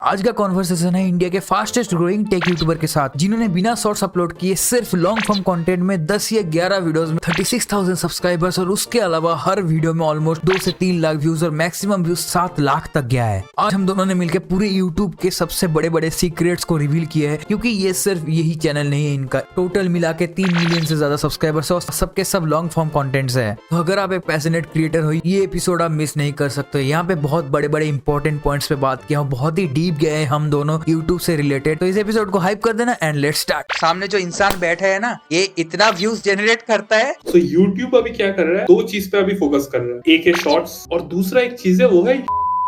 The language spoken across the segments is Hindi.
आज का कॉन्वर्सेशन है इंडिया के फास्टेस्ट ग्रोइंग टेक यूट्यूबर के साथ, जिन्होंने बिना शॉर्ट्स अपलोड किए सिर्फ लॉन्ग फॉर्म कंटेंट में 10 या 11 वीडियोस में 36,000 सब्सक्राइबर्स और उसके अलावा हर वीडियो में ऑलमोस्ट 2 से 3 लाख व्यूज और मैक्सिमम व्यूज 7 लाख तक गया है। आज हम दोनों ने मिलकर पूरे यूट्यूब के सबसे बड़े बड़े सीक्रेट्स को रिवील किया है, क्योंकि ये सिर्फ यही चैनल नहीं है, इनका टोटल मिला के 3 मिलियन से ज्यादा सब्सक्राइबर्स और सबके सब लॉन्ग फॉर्म कॉन्टेंट्स है। तो अगर आप एक पैशनेट क्रिएटर हो, ये एपिसोड आप मिस नहीं कर सकते। यहाँ पे बहुत बड़े बड़े इंपॉर्टेंट पॉइंट्स पे बात किया, बहुत ही डीप गए हैं हम दोनों YouTube से रिलेटेड। तो इस एपिसोड को हाइप कर देना एंड लेट्स स्टार्ट। सामने जो इंसान बैठा है ना, ये इतना व्यूज जनरेट करता है। तो YouTube अभी क्या कर रहा है, दो चीज पे अभी फोकस कर रहा है। एक है शॉर्ट्स और दूसरा एक चीज है वो है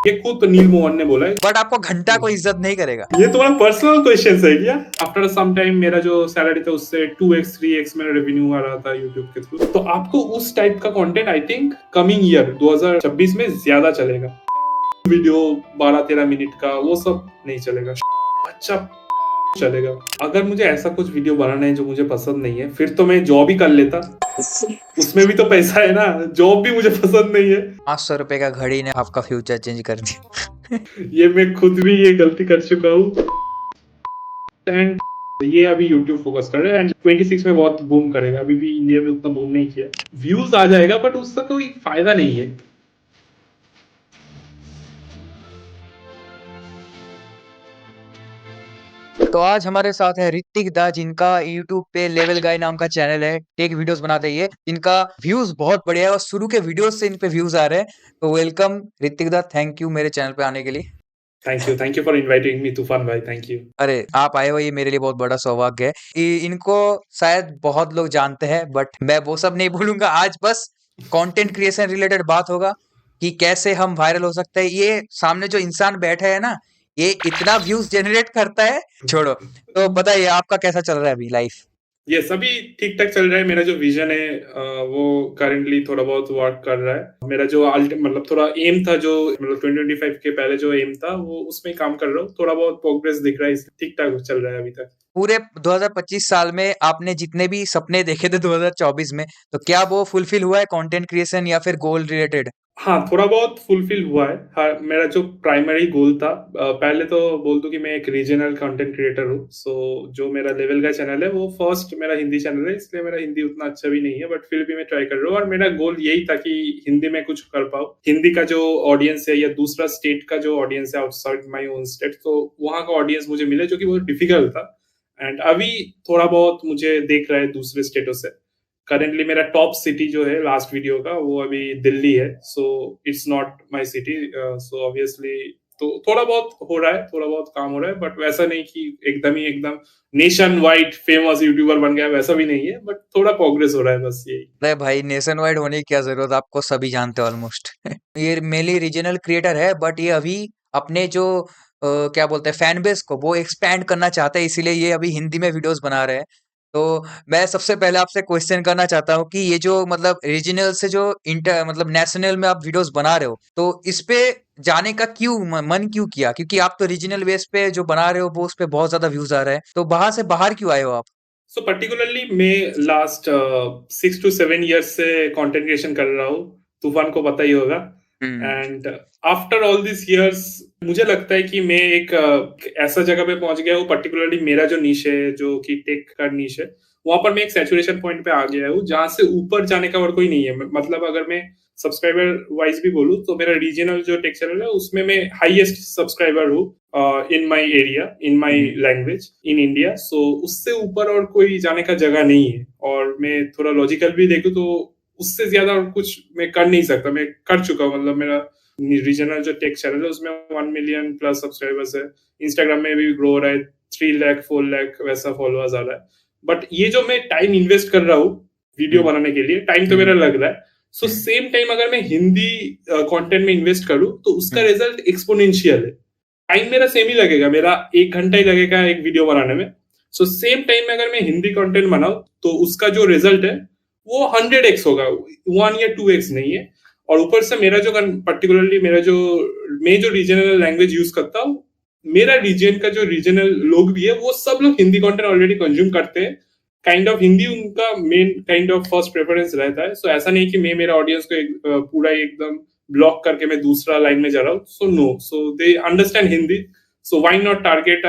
ये खुद नील मोहन ने बोला है, बट आपको घंटा कोई इज्जत नहीं करेगा। ये तुम्हारा पर्सनल क्वेश्चन है क्या? आफ्टर सम टाइम मेरा जो सैलरी था उससे 2x 3x मेरा रेवेन्यू आ रहा था YouTube के थ्रू। तो आपको उस टाइप का content I think coming year 2026 में ज्यादा चलेगा। वीडियो 12-13 मिनट का वो सब नहीं चलेगा, अच्छा चलेगा। अगर मुझे ऐसा कुछ वीडियो बनाना है जो मुझे पसंद नहीं है, फिर तो मैं जॉब ही कर लेता, उसमें भी तो पैसा है ना। जॉब भी मुझे पसंद नहीं है। 500 रुपए का घड़ी ने आपका फ्यूचर चेंज कर दिया। ये मैं खुद भी ये गलती कर चुका हूँ। एंड ये अभी YouTube फोकस कर रहा है एंड 26 में बहुत बूम करेगा। अभी भी इंडिया में उतना बूम नहीं किया। व्यूज आ जाएगा बट उसका कोई फायदा नहीं है। तो आज हमारे साथ है ऋतिक दा, जिनका YouTube पे लेवल गाय नाम का चैनल है, टेक वीडियोस बनाते हैं। इनका व्यूज बहुत बढ़िया है और शुरू के वीडियोस से इन पे व्यूज आ रहे हैं। तो वेलकम ऋतिक दा, थैंक यू मेरे चैनल पे आने के लिए। Thank you for inviting me तूफान भाई, थैंक यू। अरे आप आए हो, ये मेरे लिए बहुत बड़ा सौभाग्य है। इनको शायद बहुत लोग जानते हैं, बट मैं वो सब नहीं बोलूंगा। आज बस कंटेंट क्रिएशन रिलेटेड बात होगा कि कैसे हम वायरल हो सकते हैं। ये सामने जो इंसान बैठा है ना, ये इतना व्यूज जनरेट करता है। छोड़ो, तो बताइए आपका कैसा चल रहा है अभी लाइफ? ये सभी ठीक ठाक चल रहा है। मेरा जो विजन है वो करेंटली थोड़ा बहुत वर्क कर रहा है। मेरा जो मतलब थोड़ा एम था, जो मतलब 2025 के पहले जो एम था वो उसमें काम कर रहा हूँ। थोड़ा बहुत प्रोग्रेस दिख रहा है, ठीक ठाक चल रहा है अभी तक। पूरे 2025 साल में आपने जितने भी सपने देखे थे 2024 में, तो क्या वो फुलफिल हुआ है कंटेंट क्रिएशन या फिर गोल रिलेटेड? हाँ, थोड़ा बहुत फुलफिल हुआ है। हाँ, मेरा जो प्राइमरी गोल था, पहले तो बोल दूं कि मैं एक रीजनल कंटेंट क्रिएटर हूँ। सो जो मेरा लेवल का चैनल है वो फर्स्ट मेरा हिंदी चैनल है, इसलिए मेरा हिंदी उतना अच्छा भी नहीं है, बट फिर भी मैं ट्राई कर रहा हूँ। और मेरा गोल यही था कि हिंदी में कुछ कर पाऊँ। हिंदी का जो ऑडियंस है या दूसरा स्टेट का जो ऑडियंस है आउटसाइड माई ओन स्टेट, तो वहाँ का ऑडियंस मुझे मिले, जो कि बहुत डिफिकल्ट था। एंड अभी थोड़ा बहुत मुझे देख रहा है दूसरे स्टेटों से। करेंटली मेरा टॉप सिटी जो है लास्ट वीडियो का वो अभी दिल्ली है। So it's not my city. So obviously तो थोड़ा बहुत हो रहा है, थोड़ा बहुत काम हो रहा है, बट वैसा नहीं कि एकदम नेशन वाइड फेमस यूट्यूबर बन गया, वैसा भी नहीं है, बट थोड़ा प्रोग्रेस हो रहा है, बस यही। अरे भाई, नेशन वाइड होने की क्या जरूरत, आपको सभी जानते हो ऑलमोस्ट। ये मेनली रीजनल क्रिएटर है, बट ये अभी अपने जो क्या बोलते हैं फैन बेस को वो एक्सपैंड करना चाहते हैं, इसीलिए ये अभी हिंदी में वीडियोस बना रहे हैं। तो मैं सबसे पहले आपसे क्वेश्चन करना चाहता हूँ कि ये जो मतलब रीजनल से जो इंटर मतलब नेशनल में आप वीडियोस बना रहे हो, तो इस पे जाने का क्यों मन क्यों किया? क्योंकि आप तो रीजनल बेस पे जो बना रहे हो वो उस पे बहुत ज्यादा व्यूज आ रहे हैं, तो बाहर से बाहर क्यों आए हो आप? सो पर्टिकुलरली मैं लास्ट 6 to 7 years से कंटेंट क्रिएशन कर रहा हूँ। तूफान को पता ही होगा। And after all this years मुझे लगता है कि मैं एक ऐसा जगह पे पहुंच गया हूँ। पर्टिकुलरली मेरा जो नीश है, जो कि टेक का नीश है, वहां पर मैं एक सैचुरेशन पॉइंट पे आ गया हूँ, जहां से ऊपर जाने का और कोई नहीं है। मतलब अगर मैं सब्सक्राइबर वाइज भी बोलूँ तो मेरा रीजनल जो टेक चैनल है उसमें मैं हाईएस्ट सब्सक्राइबर हूँ in my area, in my language, in India. So उससे ऊपर और कोई जाने का जगह नहीं है। और मैं थोड़ा लॉजिकल भी देखूं तो उससे ज्यादा और कुछ मैं कर नहीं सकता। मैं कर चुका हूँ। मतलब मेरा रीजनल जो टेक चैनल है उसमें 1 मिलियन प्लस सब्सक्राइबर्स है। इंस्टाग्राम में भी ग्रो हो रहा है, 3 लाख 4 लाख वैसा फॉलोअर्स आ रहा है। बट ये जो मैं टाइम इन्वेस्ट कर रहा हूँ वीडियो बनाने के लिए, टाइम तो मेरा लग रहा है। सो सेम टाइम अगर मैं हिंदी कंटेंट में इन्वेस्ट करूँ तो उसका रिजल्ट एक्सपोनेंशियल है। टाइम मेरा सेम ही लगेगा, मेरा 1 घंटा ही लगेगा एक वीडियो बनाने में। सो सेम टाइम में अगर मैं हिंदी कंटेंट बनाऊं तो उसका जो रिजल्ट है वो 100x होगा, 1 या 2x नहीं है। और ऊपर से मेरा जो पर्टिकुलरली मैं जो रीजनल लैंग्वेज यूज करता हूँ, मेरा रीजन का जो रीजनल लोग भी है वो सब लोग हिंदी कंटेंट ऑलरेडी कंज्यूम करते हैं। काइंड ऑफ हिंदी उनका main kind of first preference रहता है। सो ऐसा नहीं कि मैं मेरा ऑडियंस को पूरा एकदम ब्लॉक करके मैं दूसरा लाइन में जा रहा हूँ। So no, so they understand Hindi. So why not target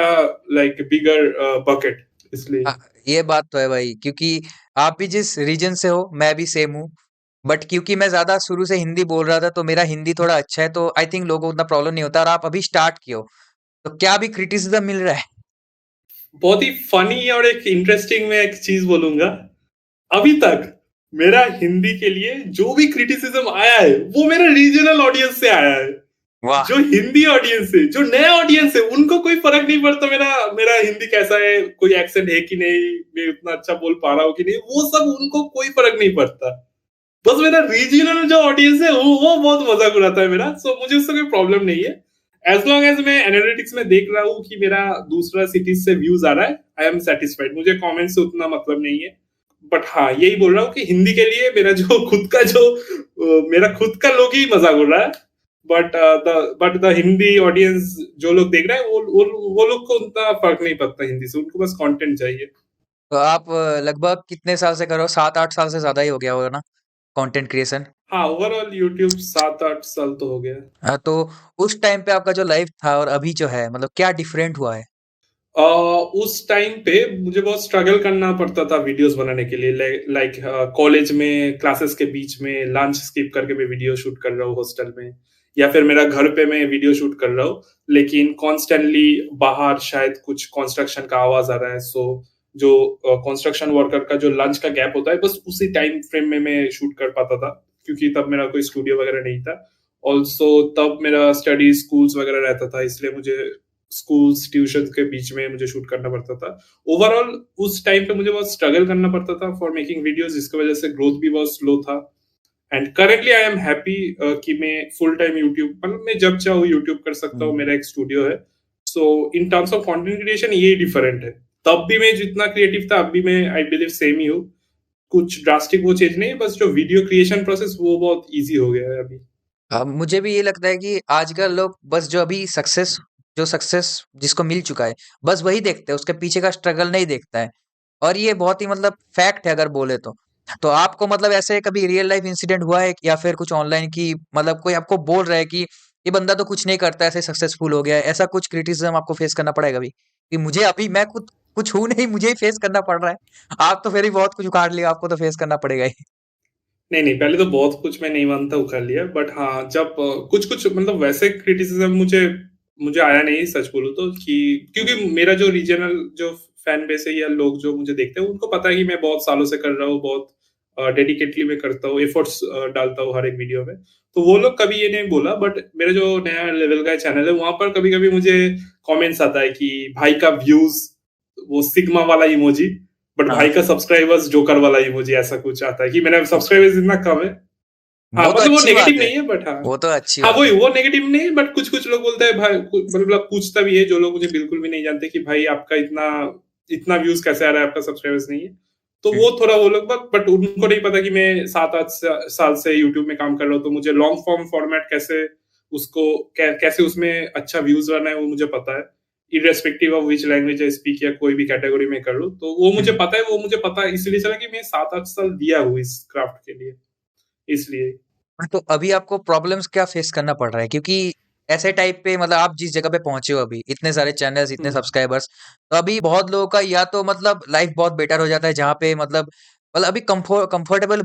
like bigger bucket, इसलिए। हाँ, ये बात तो है भाई, क्योंकि आप भी जिस रीजन से हो मैं भी सेम हूँ, बट क्योंकि मैं ज्यादा शुरू से हिंदी बोल रहा था तो मेरा हिंदी थोड़ा अच्छा है, तो आई थिंक लोगों को उतना प्रॉब्लम नहीं होता। और आप अभी स्टार्ट किए हो तो क्या भी क्रिटिसिज्म मिल रहा है? बहुत ही फनी और एक इंटरेस्टिंग मैं एक चीज बोलूंगा, अभी तक मेरा हिंदी के लिए जो भी क्रिटिसिज्म आया है वो मेरा रीजनल ऑडियंस से आया है। वाह। जो हिंदी ऑडियंस है, जो नया ऑडियंस है, उनको कोई फर्क नहीं पड़ता मेरा मेरा हिंदी कैसा है, कोई एक्सेंट है कि नहीं, मैं उतना अच्छा बोल पा रहा हूँ कि नहीं, वो सब उनको कोई फर्क नहीं पड़ता। बस मेरा रीजनल जो ऑडियंस है वो बहुत मजाक उड़ाता है मेरा। सो मुझे उससे कोई प्रॉब्लम नहीं है, एज लॉन्ग एज मैं एनालिटिक्स में देख रहा हूँ कि मेरा दूसरा सिटीज से व्यूज आ रहा है, आई एम सेटिस्फाइड। मुझे कमेंट से उतना मतलब नहीं है। बट हाँ, यही बोल रहा हूँ कि हिंदी के लिए मेरा जो खुद का जो मेरा खुद का लोग ही मजाक उड़ रहा है। बट द हिंदी ऑडियंस जो लोग देख रहे हैं वो लोग को उतना फर्क नहीं पड़ता हिंदी से, उनको बस कंटेंट चाहिए। तो आप लगभग कितने साल से करो? 7-8 साल से ज्यादा ही हो गया होगा ना कंटेंट क्रिएशन? हाँ, ओवरऑल यूट्यूब 7-8 साल तो हो गया। हाँ, तो उस टाइम पे आपका जो लाइफ था और अभी जो है, मतलब क्या डिफरेंट हुआ है? उस टाइम पे मुझे बहुत स्ट्रगल करना पड़ता था वीडियोस बनाने के लिए। लाइक कॉलेज में क्लासेस के बीच में लंच स्किप करके मैं वीडियो शूट कर रहा हूँ हॉस्टल में, या फिर मेरा घर पे मैं वीडियो शूट कर रहा हूँ, लेकिन कॉन्स्टेंटली बाहर शायद कुछ कंस्ट्रक्शन का आवाज आ रहा है। सो जो कंस्ट्रक्शन वर्कर का जो लंच का गैप होता है, बस उसी टाइम फ्रेम में मैं शूट कर पाता था, क्योंकि तब मेरा कोई स्टूडियो वगैरह नहीं था। ऑल्सो तब मेरा स्टडी स्कूल्स वगैरह रहता था, इसलिए मुझे स्कूल्स ट्यूशन के बीच में मुझे शूट करना पड़ता था। ओवरऑल उस टाइम पे मुझे बहुत स्ट्रगल करना पड़ता था फॉर मेकिंग वीडियोस, जिसकी वजह से ग्रोथ भी बहुत स्लो था। And currently I am happy कि मैं फुल टाइम यूट्यूब, मतलब मैं जब चाहूँ यूट्यूब कर सकता हूँ, मेरा एक स्टूडियो है। So in terms of content creation ये डिफरेंट है। तब भी मैं जितना क्रिएटिव था, अब भी मैं आई बिलीव सेम ही हूँ। कुछ ड्रास्टिक वो चीज नहीं है, बस जो वीडियो क्रिएशन प्रोसेस वो बहुत इजी हो गया है अभी। मुझे भी ये लगता है कि आजकल लोग बस जो अभी सक्सेस जिसको मिल चुका है बस वही देखते हैं, उसके पीछे का स्ट्रगल नहीं देखता है। और ये बहुत ही मतलब फैक्ट है अगर बोले तो आपको मतलब ऐसे कभी रियल लाइफ इंसिडेंट हुआ है या फिर कुछ ऑनलाइन की, मतलब कोई आपको बोल रहा है कि ये बंदा तो कुछ नहीं करता ऐसे सक्सेसफुल हो गया है, ऐसा कुछ क्रिटिसिज्म आपको फेस करना पड़ेगा कभी कि मुझे अभी मैं खुद कुछ हूं नहीं, मुझे ही फेस करना पड़ रहा है? आप तो फिर ही बहुत कुछ उखाड़ लिया, आपको तो फेस करना पड़ेगा ही। नहीं नहीं, पहले तो बहुत कुछ मैं नहीं मानता उखाड़ लिया, बट हाँ जब कुछ कुछ मतलब वैसे क्रिटिसिज्म मुझे मुझे आया नहीं, सच बोलूं तो, कि क्योंकि मेरा जो रीजनल जो फैन बेस है या लोग जो मुझे देखते हैं उनको पता है कि मैं बहुत सालों से कर रहा हूँ, बहुत डेडिकेटली मैं करता हूँ, एफर्ट्स डालता हूँ हर एक वीडियो में। तो वो लोग कभी ये नहीं बोला, बट मेरा जो नया लेवल का चैनल है वहां पर कभी कभी मुझे कमेंट्स आता है कि भाई का व्यूज वो सिग्मा वाला इमोजी, बट भाई हाँ, का सब्सक्राइबर्स जोकर वाला इमोजी, ऐसा कुछ आता है कि मेरा सब्सक्राइबर्स इतना कम है। हाँ, वो तो मतलब वो अच्छी नेगेटिव बात है। नहीं है, बट हाँ। वो तो अच्छी हाँ, बात वही है। वो नेगेटिव नहीं है, बट कुछ कुछ लोग बोलते हैं भाई, मतलब पूछता भी है जो लोग मुझे बिल्कुल भी नहीं जानते कि भाई आपका इतना इतना व्यूज कैसे आ रहा है, आपका सब्सक्राइबर्स नहीं है। तो हम्म। वो थोड़ा वो लोग, बट उनको नहीं पता कि मैं 7-8 साल से यूट्यूब में काम कर रहा हूँ, तो मुझे लॉन्ग फॉर्म फॉर्मेट कैसे उसको कैसे उसमें अच्छा व्यूज लाना है वो मुझे पता है, irrespective of which language I speak या कोई भी कैटेगरी में कर लूँ, तो वो मुझे हम्म। पता है। वो मुझे पता है इसलिए चला कि मैं 7-8 साल दिया हूँ इस क्राफ्ट के लिए, इसलिए। हाँ, तो अभी आपको प्रॉब्लम्स क्या फेस करना पड़ रहा है, क्योंकि ऐसे टाइप पे मतलब आप जिस जगह पे पहुंचे हो अभी, इतने सारे चैनल्स, इतने हम्म। सब्सक्राइबर्स, तो अभी बहुत लोगों का या तो मतलब लाइफ बहुत बेटर हो जाता है जहाँ पे मतलब अभी कंफर्टेबल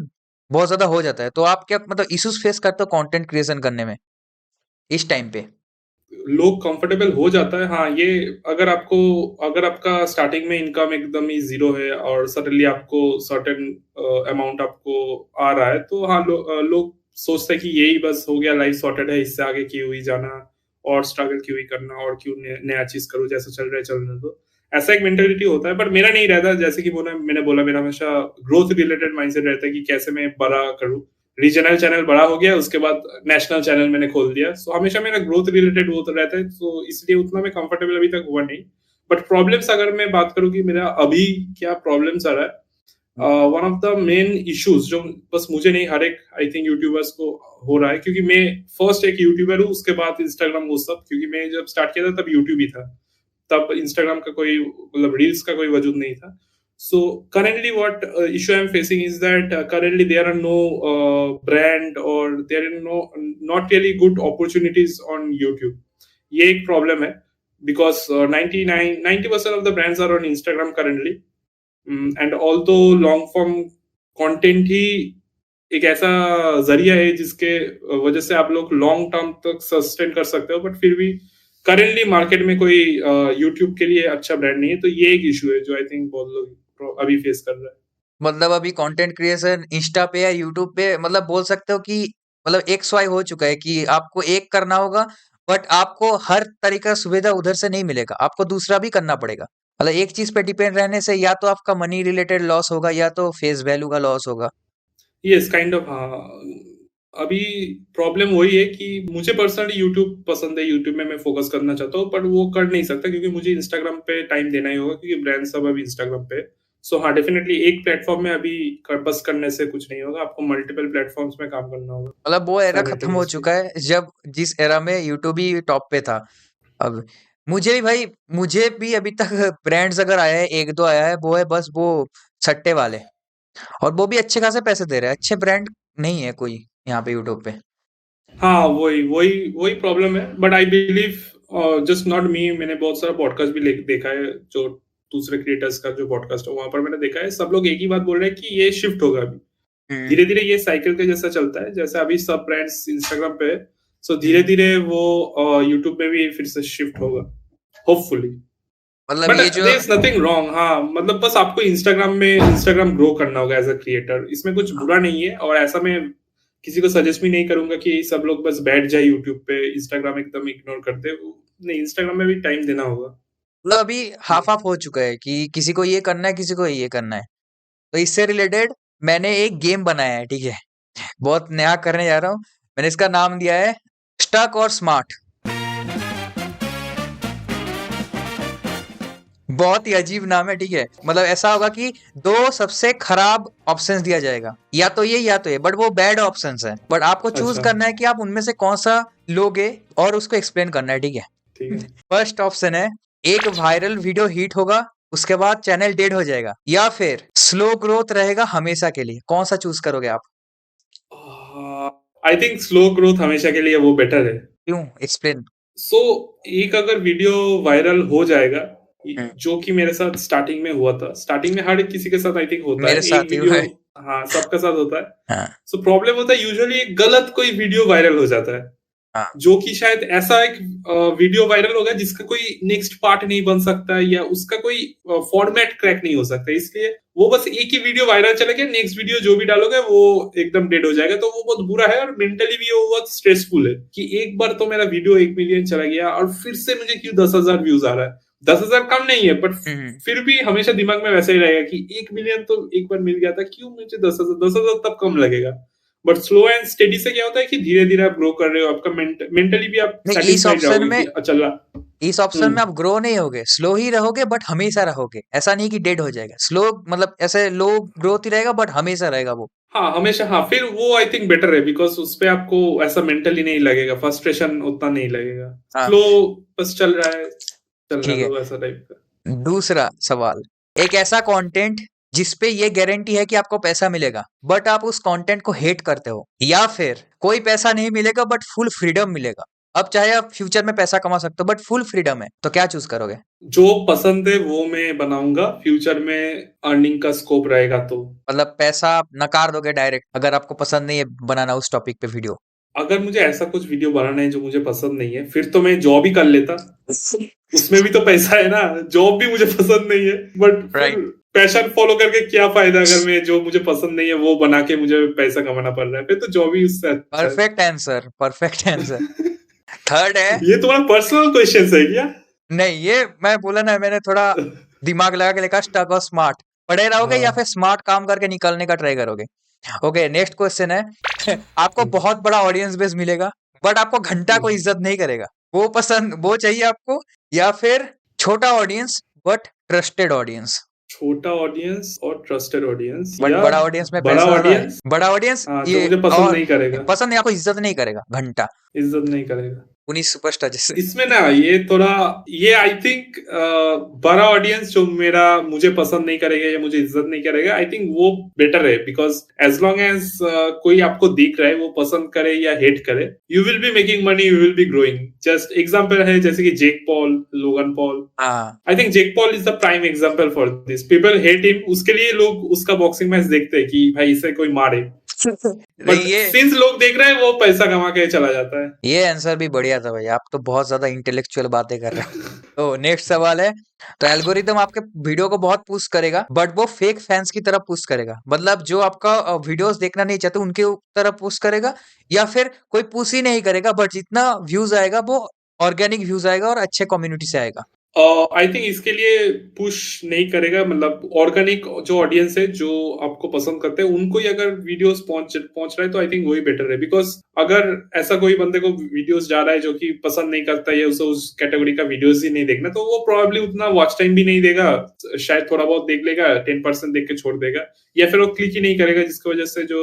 बहुत ज्यादा हो जाता है, तो आप क्या मतलब इश्यूज फेस करते हो कंटेंट क्रिएशन करने में इस टाइम पे? लोग कंफर्टेबल हो जाता है, हाँ। ये अगर आपका स्टार्टिंग में इनकम एकदम ही जीरो है और सडनली आपको सर्टेन अमाउंट आपको आ रहा है, तो हाँ लोग सोचते हैं कि यही बस हो गया, लाइफ सॉर्टेड है, इससे आगे क्यों ही जाना और स्ट्रगल क्यों ही करना और क्यों नया चीज करो, जैसा चल रहा है चलने दो। ऐसा एक मेंटेलिटी होता है, बट मेरा नहीं रहता। जैसे कि मैंने बोला, मेरा हमेशा ग्रोथ रिलेटेड माइंडसेट रहता है कि कैसे मैं बड़ा करूं। रीजनल चैनल बड़ा हो गया, उसके बाद नेशनल चैनल मैंने खोल दिया। सो हमेशा मेरा ग्रोथ रिलेटेड वो तो रहता है, तो इसलिए उतना मैं कंफर्टेबल अभी तक हुआ नहीं। बट प्रॉब्लम्स अगर मैं बात करूं कि मेरा अभी क्या प्रॉब्लम्स आ रहा है, one of the main issues जो बस मुझे नहीं, हर एक आई थिंक यूट्यूबर्स को हो रहा है, क्योंकि मैं फर्स्ट एक यूट्यूबर हूँ, उसके बाद इंस्टाग्राम वो सब, क्योंकि मैं जब स्टार्ट किया था तब यूट्यूब ही था, तब इंस्टाग्राम का कोई मतलब रील्स का कोई वजूद नहीं था। So currently, what issue I'm facing is that currently there are no brand, or there are not really good opportunities on YouTube. ये एक प्रॉब्लम है। because 90% of the brands are on Instagram currently. And although long form content ही एक ऐसा जरिया है जिसके वजह से आप लोग लॉन्ग टर्म तक सस्टेन कर सकते हो, बट फिर भी करेंटली मार्केट में कोई यूट्यूब के लिए अच्छा ब्रांड नहीं है, तो ये एक इशू है जो आई थिंक बहुत लोग अभी फेस कर रहे हैं। मतलब अभी कंटेंट क्रिएशन इंस्टा पे या यूट्यूब पे मतलब बोल सकते हो कि मतलब एक स्वाई हो चुका है कि आपको एक करना होगा, बट आपको हर तरीका सुविधा उधर से नहीं मिलेगा, आपको दूसरा भी करना पड़ेगा। मतलब एक चीज पे डिपेंड रहने से या तो आपका मनी रिलेटेड लॉस होगा या तो फेस वैल्यू का लॉस होगा। यस काइंड ऑफ, हाँ। अभी प्रॉब्लम वही है कि मुझे पर्सनली यूट्यूब पसंद है, यूट्यूब में मैं फोकस करना चाहता हूँ, पर वो कर नहीं सकता क्योंकि मुझे इंस्टाग्राम पे टाइम देना ही होगा क्योंकि ब्रांड सब अभी इंस्टाग्राम पे। सो हाँ, डेफिनेटली एक प्लेटफॉर्म में अभी बस करने से कुछ नहीं होगा, आपको मल्टीपल प्लेटफॉर्म्स में काम करना होगा मतलब वो एरा खत्म हो साइमल्टेनियसली। चुका है जब जिस एरा में यूट्यूब ही टॉप पे था। अब मुझे भी भाई, मुझे भी अभी तक ब्रांड्स अगर आया है, एक दो आया है, वो है बस वो सट्टे वाले, और वो भी अच्छे खासे पैसे दे रहे हैं। अच्छे ब्रांड नहीं है कोई यहाँ पे यूट्यूब पे। हाँ, वही वही वही प्रॉब्लम है, but I believe just not me, मैंने बहुत सारा पॉडकास्ट भी देखा है जो दूसरे क्रिएटर्स का जो पॉडकास्ट है वहां पर मैंने देखा है, सब लोग एक ही बात बोल रहे हैं कि ये शिफ्ट होगा अभी धीरे धीरे, ये साइकिल के जैसा चलता है, जैसे अभी सब ब्रांड्स इंस्टाग्राम पे है, सो धीरे धीरे वो यूट्यूब में भी फिर से शिफ्ट होगा होपफुली। मतलब बट ये जो देयर इज नथिंग रॉन्ग, हाँ, मतलब बस आपको इंस्टाग्राम ग्रो करना होगा एज अ क्रिएटर, इसमें कुछ बुरा नहीं है, और ऐसा मैं किसी को सजेस्ट भी नहीं करूंगा कि सब लोग बस बैठ जाए यूट्यूब पे, इंस्टाग्राम एकदम इग्नोर करते, नहीं, इंस्टाग्राम में भी टाइम देना होगा। मतलब अभी हाफ हाफ हो चुका है कि किसी को ये करना है, किसी को ये करना है। तो इससे रिलेटेड मैंने एक गेम बनाया है, ठीक है, बहुत नया करने जा रहा हूँ। मैंने इसका नाम दिया है स्टक और स्मार्ट। बहुत ही अजीब नाम है, ठीक है। मतलब ऐसा होगा कि दो सबसे खराब ऑप्शंस दिया जाएगा, या तो ये या तो ये, बट वो बैड ऑप्शंस है, बट आपको चूज अच्छा, करना है कि आप उनमें से कौन सा लोगे और उसको एक्सप्लेन करना है, ठीक है। ठीक है। फर्स्ट ऑप्शन है, एक वायरल वीडियो हिट होगा उसके बाद चैनल डेड हो जाएगा, या फिर स्लो ग्रोथ रहेगा हमेशा के लिए। कौन सा चूज करोगे आप? आई थिंक स्लो ग्रोथ हमेशा के लिए वो बेटर है। क्यों, एक्सप्लेन। सो एक अगर वीडियो वायरल हो जाएगा, जो कि मेरे साथ स्टार्टिंग में हुआ था, स्टार्टिंग में हर किसी के साथ आई थिंक होता मेरे है, एक साथ ही हुआ वीडियो, है। हाँ, सबके साथ होता है। हाँ, सो प्रॉब्लम होता है यूजुअली गलत कोई वीडियो वायरल हो जाता है, हाँ, जो कि शायद ऐसा एक वीडियो वायरल होगा जिसका कोई नेक्स्ट पार्ट नहीं बन सकता, या उसका कोई फॉर्मेट क्रैक नहीं हो सकता, इसलिए वो बस एक ही वीडियो वायरल चलेगा, नेक्स्ट वीडियो जो भी डालोगे वो एकदम डेड हो जाएगा, तो वो बहुत बुरा है, और मेंटली भी वो बहुत स्ट्रेसफुल है कि एक बार तो मेरा वीडियो 1 मिलियन चला गया और फिर से मुझे क्यों 10,000 व्यूज आ रहा है। 10,000 कम नहीं है, बट फिर भी हमेशा दिमाग में वैसा ही रहेगा कि 1 मिलियन तो एक बार मिल गया था, क्यों मुझे 10,000 तब कम लगेगा। बट स्लो एंड स्टेडी से क्या होता है कि धीरे धीरे आप ग्रो कर रहे हो, आपका मेंटली भी आप नहीं, सेटिस्फाइड रहोगे कि अच्छा इस ऑप्शन में आप ग्रो नहीं होगे, स्लो ही रहोगे, बट हमेशा रहोगे। ऐसा नहीं कि डेड हो जाएगा, स्लो मतलब ऐसे लो ग्रोथ ही रहेगा, बट हमेशा रहेगा वो। हाँ, हमेशा, हाँ, फिर वो आई थिंक बेटर है बिकॉज उस पे आपको ऐसा मेंटली नहीं लगेगा, फ्रस्ट्रेशन उतना नहीं लगेगा, हाँ, स्लो बस चल रहा है, चलने ठीक है। दो, ऐसा टाइप का। दूसरा सवाल, एक ऐसा कंटेंट जिसपे ये गारंटी है कि आपको पैसा मिलेगा, बट आप उस कंटेंट को हेट करते हो, या फिर कोई पैसा नहीं मिलेगा बट फुल फ्रीडम मिलेगा। अब चाहे आप फ्यूचर में पैसा कमा सकते हो बट फुल फ्रीडम है, तो क्या चूज करोगे? जो पसंद है वो मैं बनाऊंगा, फ्यूचर में अर्निंग का स्कोप रहेगा तो। मतलब पैसा आप नकार दोगे डायरेक्ट अगर आपको पसंद नहीं है बनाना उस टॉपिक पे वीडियो? अगर मुझे ऐसा कुछ वीडियो बनाना है जो मुझे पसंद नहीं है, फिर तो मैं जॉब ही कर लेता, उसमें भी तो पैसा है ना, जॉब भी मुझे पसंद नहीं है, बट फिर राइट। पैशन फॉलो करके क्या फायदा अगर मैं जो मुझे पसंद नहीं है वो बना के मुझे पैसा कमाना पड़ रहा है, फिर तो जॉब ही उससे अच्छा है। Perfect answer, perfect answer. Third है, ये तुम्हारा पर्सनल क्वेश्चन है क्या? नहीं ये मैं बोला ना, मैंने थोड़ा दिमाग लगा के लिखा स्टक और स्मार्ट। पढ़े रहोगे या फिर स्मार्ट काम करके निकलने का ट्राई करोगे? ओके, नेक्स्ट क्वेश्चन है आपको बहुत बड़ा ऑडियंस बेस मिलेगा बट आपको घंटा कोई इज्जत नहीं करेगा, वो पसंद वो चाहिए आपको, या फिर छोटा ऑडियंस बट ट्रस्टेड ऑडियंस? छोटा ऑडियंस और ट्रस्टेड ऑडियंस, बट या बड़ा ऑडियंस में बड़ा पैसा ज्यादा है। ऑडियंस, बड़ा ऑडियंस हाँ, जो ये मुझे पसंद और नहीं करेगा, पसंद नहीं, आपको इज्जत नहीं करेगा घंटा। इज्जत नहीं करेगा। उन्हीं सुपरस्टार जैसे। इसमें ना ये थोड़ा ये आई थिंक बड़ा ऑडियंस जो मुझे पसंद नहीं करेगा या मुझे इज्जत नहीं करेगा, आई थिंक वो बेटर है, बिकॉज एज लॉन्ग एज कोई आपको दिख रहा है, वो पसंद करे या हेट करे, you will be making money, you will be growing. Just example है जैसे कि Jake Paul, Logan Paul. I think Jake Paul is the prime example for this. People hate him, उसके लिए लोग उसका बॉक्सिंग मैच देखते हैं कि भाई इसे कोई मारे, बट सिंस लोग देख रहे हैं वो पैसा कमा के चला जाता है। ये आंसर भी बढ़िया था भाई, आप तो बहुत ज्यादा इंटेलेक्चुअल बातें कर रहे हो। तो नेक्स्ट सवाल है, तो एल्गोरिदम आपके वीडियो को बहुत पुश करेगा, बट वो फेक फैंस की तरफ पुश करेगा, मतलब जो आपका वीडियोस देखना नहीं चाहते उनके तरफ पुश करेगा, या फिर कोई पुश ही नहीं करेगा, बट जितना व्यूज आएगा वो ऑर्गेनिक व्यूज आएगा और अच्छे कम्युनिटी से आएगा। आई थिंक इसके लिए पुश नहीं करेगा, मतलब ऑर्गेनिक जो ऑडियंस है जो आपको पसंद करते हैं उनको ही अगर वीडियोस पहुंच रहा है तो आई थिंक वही बेटर है। बिकॉज अगर ऐसा कोई बंदे को वीडियोस जा रहा है जो कि पसंद नहीं करता है, उसे उस कैटेगरी का वीडियोस ही नहीं देखना, तो वो प्रोबेबली उतना वॉच टाइम भी नहीं देगा, शायद थोड़ा बहुत देख लेगा, 10% देख के छोड़ देगा, या फिर वो क्लिक ही नहीं करेगा, जिसकी वजह से जो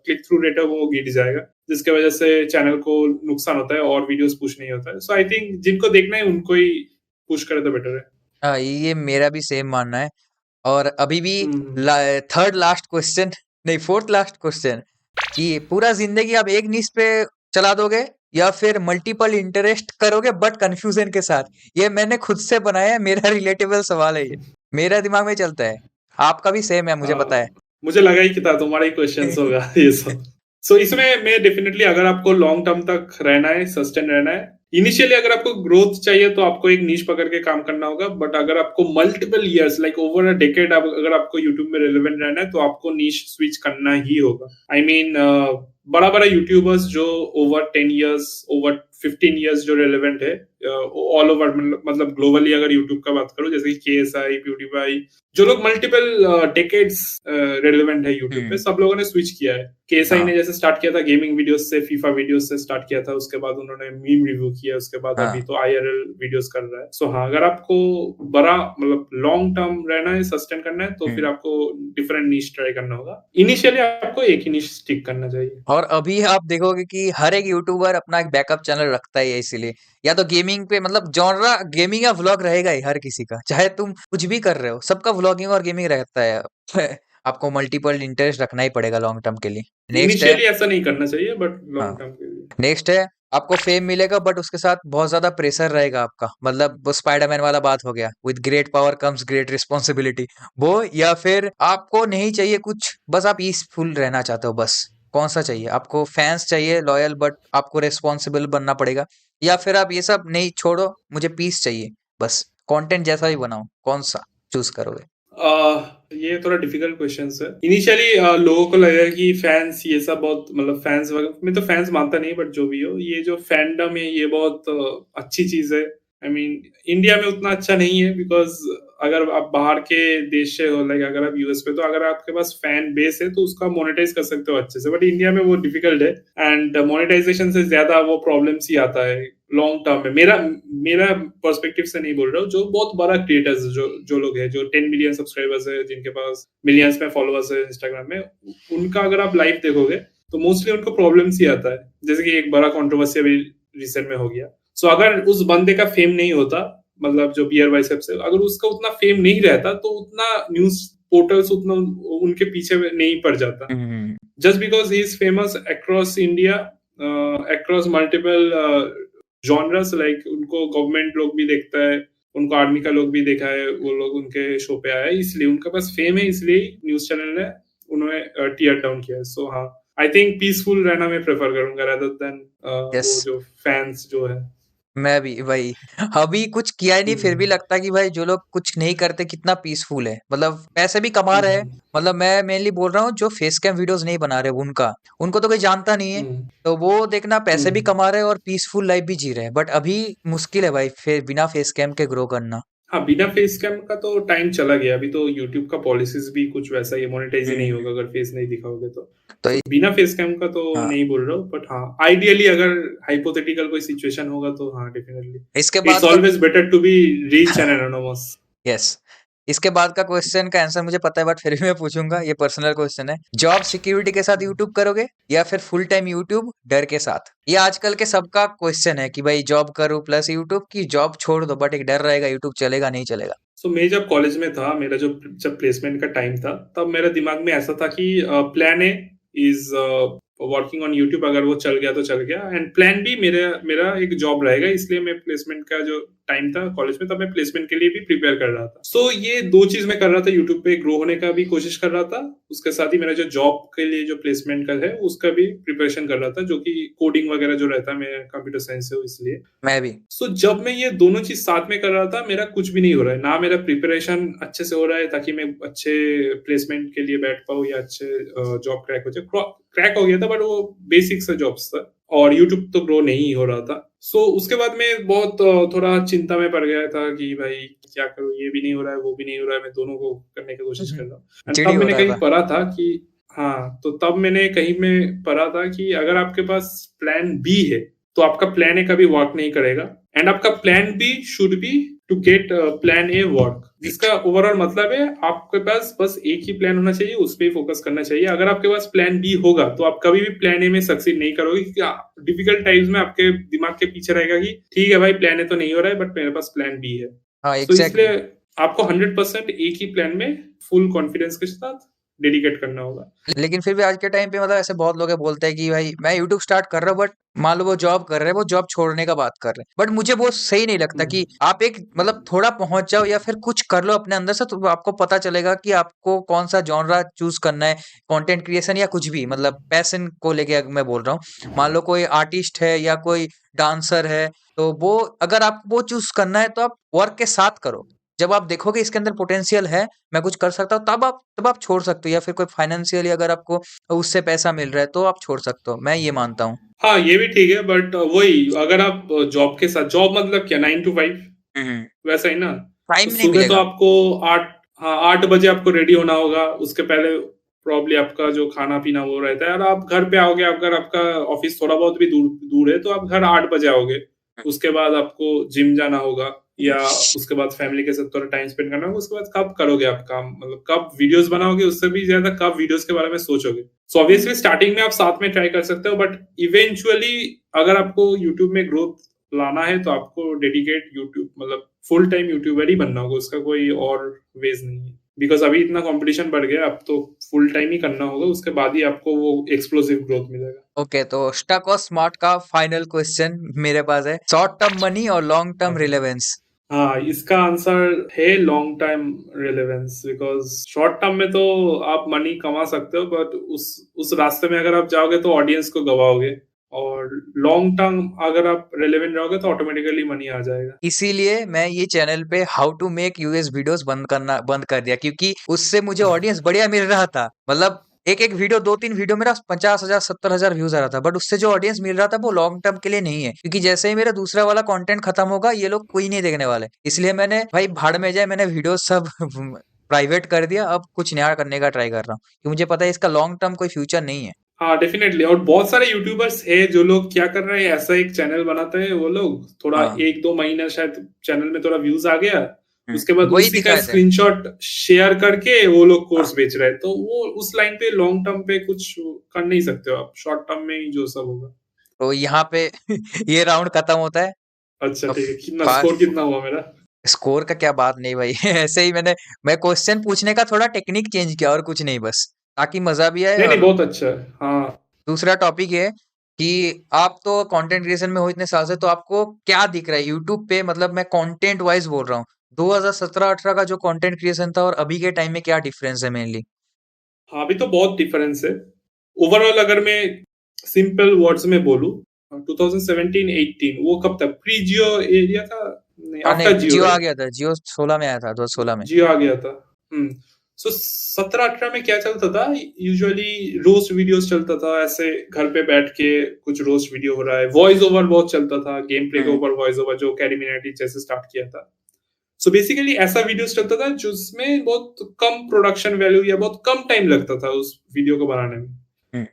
क्लिक थ्रू रेट है वो गिर जाएगा, जिसकी वजह से चैनल को नुकसान होता है और वीडियोस पुश नहीं होता है। सो आई थिंक जिनको देखना है उनको ही पुश करे तो बेटर है। हाँ, ये मेरा भी सेम मानना है। और अभी भी थर्ड लास्ट क्वेश्चन, नहीं फोर्थ लास्ट क्वेश्चन, कि पूरा जिंदगी आप एक नीश पे चला दोगे या फिर मल्टीपल इंटरेस्ट करोगे बट कंफ्यूजन के साथ? ये मैंने खुद से बनाया है, मेरा रिलेटेबल सवाल है ये, मेरा दिमाग में चलता है, आपका भी सेम है मुझे पता है। मुझे लगा ही कि था तुम्हारा ही क्वेश्चन होगा ये सब। सो इसमें मैं डेफिनेटली, अगर आपको लॉन्ग टर्म तक रहना है, सस्टेन रहना है, इनिशियली अगर आपको ग्रोथ चाहिए तो आपको एक नीश पकड़ के काम करना होगा, बट अगर आपको multiple years like over a decade अगर आपको यूट्यूब में रिलेवेंट रहना है तो आपको नीश स्विच करना ही होगा। आई मीन बड़ा बड़ा यूट्यूबर्स जो ओवर 10 इयर्स, ओवर 15 इयर्स जो रेलेवेंट है ऑल ओवर, मतलब ग्लोबली अगर यूट्यूब का बात करो, जैसे कि KSI, प्यूडीपाई, जो लोग मल्टीपल डेकेड्स रेलेवेंट है यूट्यूब पे, सब लोगों ने स्विच किया है। KSI ने जैसे स्टार्ट किया था गेमिंग वीडियोस से, फीफा वीडियोस से स्टार्ट किया था, उसके बाद उन्होंने मीम रिव्यू किया, उसके बाद अभी तो IRL वीडियोस कर रहा है। सो हाँ, अगर आपको बड़ा मतलब लॉन्ग टर्म रहना है, सस्टेन करना है, तो फिर आपको डिफरेंट नीश ट्राई करना होगा। इनिशियली आपको एक ही नीश स्टिक करना चाहिए। और अभी आप देखोगे कि हर एक यूट्यूबर अपना एक बैकअप चैनल रखता है, इसीलिए या तो गेमिंग पे, मतलब जॉनरा गेमिंग या व्लॉग रहेगा ही हर किसी का, चाहे तुम कुछ भी कर रहे हो, सबका व्लॉगिंग और गेमिंग रहता है। आपको मल्टीपल इंटरेस्ट रखना ही पड़ेगा लॉन्ग टर्म के लिए। नेक्स्ट है, इनिशियली ऐसा नहीं करना चाहिए, बट लॉन्ग टर्म के लिए। नेक्स्ट है, आपको फेम मिलेगा बट उसके साथ बहुत ज्यादा प्रेशर रहेगा आपका, मतलब वो स्पाइडरमैन वाला बात हो गया, with great power comes great responsibility, वो, या फिर आपको नहीं चाहिए कुछ, बस आप पीसफुल रहना चाहते हो, बस कौन सा चाहिए आपको? फैंस चाहिए लॉयल बट आपको रिस्पॉन्सिबल बनना पड़ेगा, या फिर आप ये सब नहीं छोड़ो, मुझे पीस चाहिए, बस कंटेंट जैसा ही बनाओ, कौन सा चूज करोगे? ये थोड़ा डिफिकल्ट क्वेश्चन है। इनिशियली लोगों को लगेगा कि फैंस ये सब बहुत, मतलब फैंस मैं तो फैंस मानता नहीं, बट जो भी हो, ये जो फैंडम है ये बहुत अच्छी चीज है। आई मीन इंडिया में उतना अच्छा नहीं है, बिकॉज अगर आप बाहर के देश से हो, लाइक अगर आप US पे, तो अगर आपके पास फैन बेस है तो उसका मोनेटाइज कर सकते हो अच्छे से, बट इंडिया में वो डिफिकल्ट है, एंड मोनेटाइजेशन से ज्यादा वो प्रॉब्लम्स ही आता है लॉन्ग टर्म में। मेरा पर्सपेक्टिव से नहीं बोल रहा हूँ, जो बहुत बड़ा क्रिएटर्स जो लोग हैं, जो 10 मिलियन सब्सक्राइबर्स है, जिनके पास मिलियंस में फॉलोअर्स है इंस्टाग्राम में, उनका अगर आप लाइव देखोगे तो मोस्टली उनको प्रॉब्लम्स ही आता है। जैसे कि एक बड़ा कंट्रोवर्सी अभी रिसेंट में हो गया। सो अगर उस बंदे का फेम नहीं होता, मतलब जो बियर बाइसेप्स है, अगर उसका उतना फेम नहीं रहता तो उतना न्यूज पोर्टल्स उतना उनके पीछे नहीं पड़ जाता। Just because he is famous across India, across multiple genres, like उनको गवर्नमेंट लोग भी देखता है, उनको आर्मी का लोग भी देखा है, वो लोग उनके शो पे आया है, इसलिए उनका पास फेम है, इसलिए न्यूज चैनल ने उन्होंने टीयर डाउन किया है। सो हाँ, आई थिंक पीसफुल रहना मैं प्रेफर करूंगा रादर देन वो जो फैंस जो है। मैं भी भाई, अभी कुछ किया ही नहीं फिर भी लगता है कि भाई जो लोग कुछ नहीं करते कितना पीसफुल है, मतलब पैसे भी कमा रहे हैं, मतलब मैं मेनली बोल रहा हूँ जो फेस कैम वीडियोस नहीं बना रहे उनको तो कोई जानता नहीं है, तो वो देखना पैसे भी कमा रहे हैं और पीसफुल लाइफ भी जी रहे हैं, बट अभी मुश्किल है भाई बिना फेस कैम के ग्रो करना। हाँ, बिना फेस कैम का तो टाइम चला गया, अभी तो यूट्यूब का पॉलिसीज भी कुछ वैसा ही, मोनेटाइज ही नहीं होगा अगर फेस नहीं दिखाओगे तो बिना फेस कैम का तो नहीं बोल रहा हूँ, बट हाँ आइडियली अगर हाइपोथेटिकल कोई सिचुएशन होगा तो हाँ डेफिनेटली इसके बाद it's always better to be rich and anonymous. Yes, इसके बाद का क्वेश्चन का आंसर मुझे पता है बट फिर भी मैं पूछूंगा, ये पर्सनल क्वेश्चन है। जॉब सिक्योरिटी के साथ यूट्यूब करोगे या फिर फुल टाइम यूट्यूब डर के साथ? ये आजकल के सबका क्वेश्चन है कि भाई जॉब करो प्लस यूट्यूब, की जॉब छोड़ दो बट एक डर रहेगा यूट्यूब चलेगा नहीं चलेगा। मैं जब कॉलेज में था, मेरा जब प्लेसमेंट का टाइम था, तब मेरे दिमाग में ऐसा था कि plan A is working on YouTube, अगर वो चल गया तो चल गया, एंड प्लान बी मेरा एक जॉब रहेगा। इसलिए मैं प्लेसमेंट का जो टाइम था कॉलेज में, तब मैं प्लेसमेंट के लिए भी प्रिपेयर कर रहा था। ये दो चीज मैं कर रहा था, यूट्यूब पे ग्रो होने का भी कोशिश कर रहा था, उसके साथ ही मेरा जो जॉब के लिए जो प्लेसमेंट का है उसका भी प्रिपरेशन कर रहा था, जो कि कोडिंग वगैरह जो रहता है, मैं कंप्यूटर साइंस से हूँ इसलिए। मैं भी। जब मैं ये दोनों चीज साथ में कर रहा था, मेरा कुछ भी नहीं हो रहा है, ना मेरा प्रिपरेशन अच्छे से हो रहा है ताकि मैं अच्छे प्लेसमेंट के लिए बैठ पाऊँ या अच्छे जॉब क्रैक हो जाए। क्रैक हो गया था बट वो बेसिक सा जॉब्स था, और यूट्यूब तो ग्रो नहीं हो रहा था। उसके बाद मैं बहुत थोड़ा चिंता में पड़ गया था कि भाई क्या करूँ, ये भी नहीं हो रहा है, वो भी नहीं हो रहा है, मैं दोनों को करने की कोशिश कर रहा हूँ। चिड़ी तब मैंने होता कहीं था। पढ़ा था कि हाँ, तो तब मैंने कहीं में पढ़ा था कि अगर आपके पास प्लान बी है तो आपका प्लान ए कभी वर्क नहीं करेगा, एंड आपका plan B should be to get plan A work. जिसका ओवरऑल मतलब है आपके पास बस एक ही प्लान होना चाहिए, उस पर फोकस करना चाहिए। अगर आपके पास प्लान बी होगा तो आप कभी भी प्लान ए में सक्सीड नहीं करोगे, क्योंकि डिफिकल्ट टाइम्स में आपके दिमाग के पीछे रहेगा कि ठीक है भाई, प्लान ए तो नहीं हो रहा है बट मेरे पास प्लान बी है। हाँ एग्जैक्टली। इसलिए आपको 100% एक ही प्लान में फुल कॉन्फिडेंस के साथ डेडिकेट करना होगा। लेकिन फिर भी आज के टाइम पे मतलब ऐसे बहुत लोग बोलते हैं कि भाई मैं यूट्यूब स्टार्ट कर रहा हूँ बट मान लो वो जॉब कर रहे हैं, वो जॉब छोड़ने का बात कर रहे हैं। बट मुझे वो सही नहीं लगता कि आप एक मतलब थोड़ा पहुंच जाओ या फिर कुछ कर लो अपने अंदर से, तो आपको पता चलेगा कि आपको कौन सा जॉनरा चूज करना है, कंटेंट क्रिएशन या कुछ भी, मतलब पैशन को लेके मैं बोल रहा हूँ। मान लो कोई आर्टिस्ट है या कोई डांसर है, तो वो अगर आपको वो चूज करना है तो आप वर्क के साथ करो। जब आप देखोगे इसके अंदर पोटेंशियल है, मैं कुछ कर सकता हूँ, तब आप छोड़ सकते हो, या फिर कोई फाइनेंशियली अगर आपको उससे पैसा मिल रहा है तो आप छोड़ सकते हो, मैं ये मानता हूँ। हाँ, ये भी ठीक है, बट वही अगर आप जॉब के साथ, जॉब मतलब क्या, 9 to 5 वैसा ही ना। टाइम नहीं सुबह तो मिलेगा। आपको 8 बजे आपको रेडी होना होगा, उसके पहले प्रॉब्ली आपका जो खाना पीना वो रहता है, और आप घर पे आओगे, अगर आपका ऑफिस थोड़ा बहुत भी दूर है तो आप घर 8 बजे आओगे। उसके बाद आपको जिम जाना होगा, या उसके बाद फैमिली के साथ थोड़ा टाइम स्पेंड करना होगा। उसके बाद कब करोगे आप काम, मतलब कब वीडियोस बनाओगे, उससे भी ज्यादा कब वीडियोस के बारे में सोचोगे। ऑब्वियसली स्टार्टिंग में आप साथ में ट्राई कर सकते हो, बट इवेंचुअली अगर आपको यूट्यूब में ग्रोथ लाना है तो आपको डेडिकेट यूट्यूब, मतलब फुल टाइम यूट्यूबर ही बनना होगा, उसका कोई और वेज नहीं है। बिकॉज अभी इतना कंपटीशन बढ़ गया, अब तो फुल टाइम ही करना होगा, उसके बाद ही आपको वो एक्सप्लोसिव ग्रोथ मिलेगा। ओके, तो स्टक और स्मार्ट का फाइनल क्वेश्चन मेरे पास है, शॉर्ट टर्म मनी और लॉन्ग टर्म रिलेवेंस। हाँ, इसका आंसर है long time relevance, because short term में तो आप मनी कमा सकते हो, बट उस रास्ते में अगर आप जाओगे तो ऑडियंस को गवाओगे, और लॉन्ग टर्म अगर आप रेलेवेंट रहोगे तो ऑटोमेटिकली मनी आ जाएगा। इसीलिए मैं ये चैनल पे how to make US videos बंद कर दिया, क्योंकि उससे मुझे ऑडियंस बढ़िया मिल रहा था। मतलब एक एक वीडियो, 2-3 वीडियो मेरा 50,000 70,000 व्यूज आ रहा था, बट उससे जो ऑडियंस मिल रहा था वो लॉन्ग टर्म के लिए नहीं है, क्योंकि जैसे ही मेरा दूसरा वाला कंटेंट खत्म होगा ये लोग कोई नहीं देखने वाले। इसलिए मैंने भाई भाड़ में जाए, मैंने वीडियो सब प्राइवेट कर दिया। अब कुछ नया करने का ट्राई कर रहा हूँ क्योंकि मुझे पता है इसका लॉन्ग टर्म कोई फ्यूचर नहीं है। हाँ, डेफिनेटली। और बहुत सारे यूट्यूबर्स है जो लोग क्या कर रहे हैं, ऐसा एक चैनल बनाते हैं, वो लोग थोड़ा हाँ 1-2 महीना शायद चैनल में थोड़ा व्यूज आ गया, उसके बाद वही उसी का दिखाए थे। स्क्रीनशॉट शेयर करके वो लोग कोर्स बेच रहे हैं। तो वो उस लाइन पे, लॉन्ग टर्म पे कुछ कर नहीं सकते हो आप, शॉर्ट टर्म में ही जो सब होगा। तो यहाँ पे ये राउंड खत्म होता है। अच्छा, तो ठीक है। कितना स्कोर, फास्ट कितना हुआ मेरा? स्कोर का क्या बात नहीं भाई। ऐसे ही मैं क्वेश्चन पूछने का थोड़ा टेक्निक चेंज किया और कुछ नहीं, बस ताकि मजा भी आए। नहीं नहीं, और बहुत अच्छा है। हाँ, दूसरा टॉपिक है कि आप तो कंटेंट क्रिएशन में हो इतने साल से, तो आपको क्या दिख रहा है यूट्यूब पे, मतलब मैं कंटेंट वाइज बोल रहा हूँ, 2017-18 का जो कंटेंट क्रिएशन था और अभी के टाइम में क्या डिफरेंस है मेनली? हाँ, अभी तो बहुत डिफरेंस है। ओवरऑल अगर मैं सिंपल वर्ड्स में बोलूं, 2017-18 वो कब तक प्री जियो एरिया था? नहीं, हाँ आफ्टर नहीं, जियो, जियो आ राइट? गया था, जियो 16 में आया था, 2016 में। जियो आ गया था। हम्म। 17-18 में क्या चलता था, यूजुअली रोस्ट वीडियोस चलता था, ऐसे घर पे बैठ के कुछ रोस्ट वीडियो हो रहा है, वॉइस ओवर बहुत चलता था, गेम प्ले के हम्म ऊपर वॉइस ओवर, जो कैरी मिनाटी जैसे स्टार्ट किया था। बेसिकली ऐसा वीडियोस चलता था जिसमें बहुत कम प्रोडक्शन वैल्यू या बहुत कम टाइम लगता था उस वीडियो को बनाने में। हम्म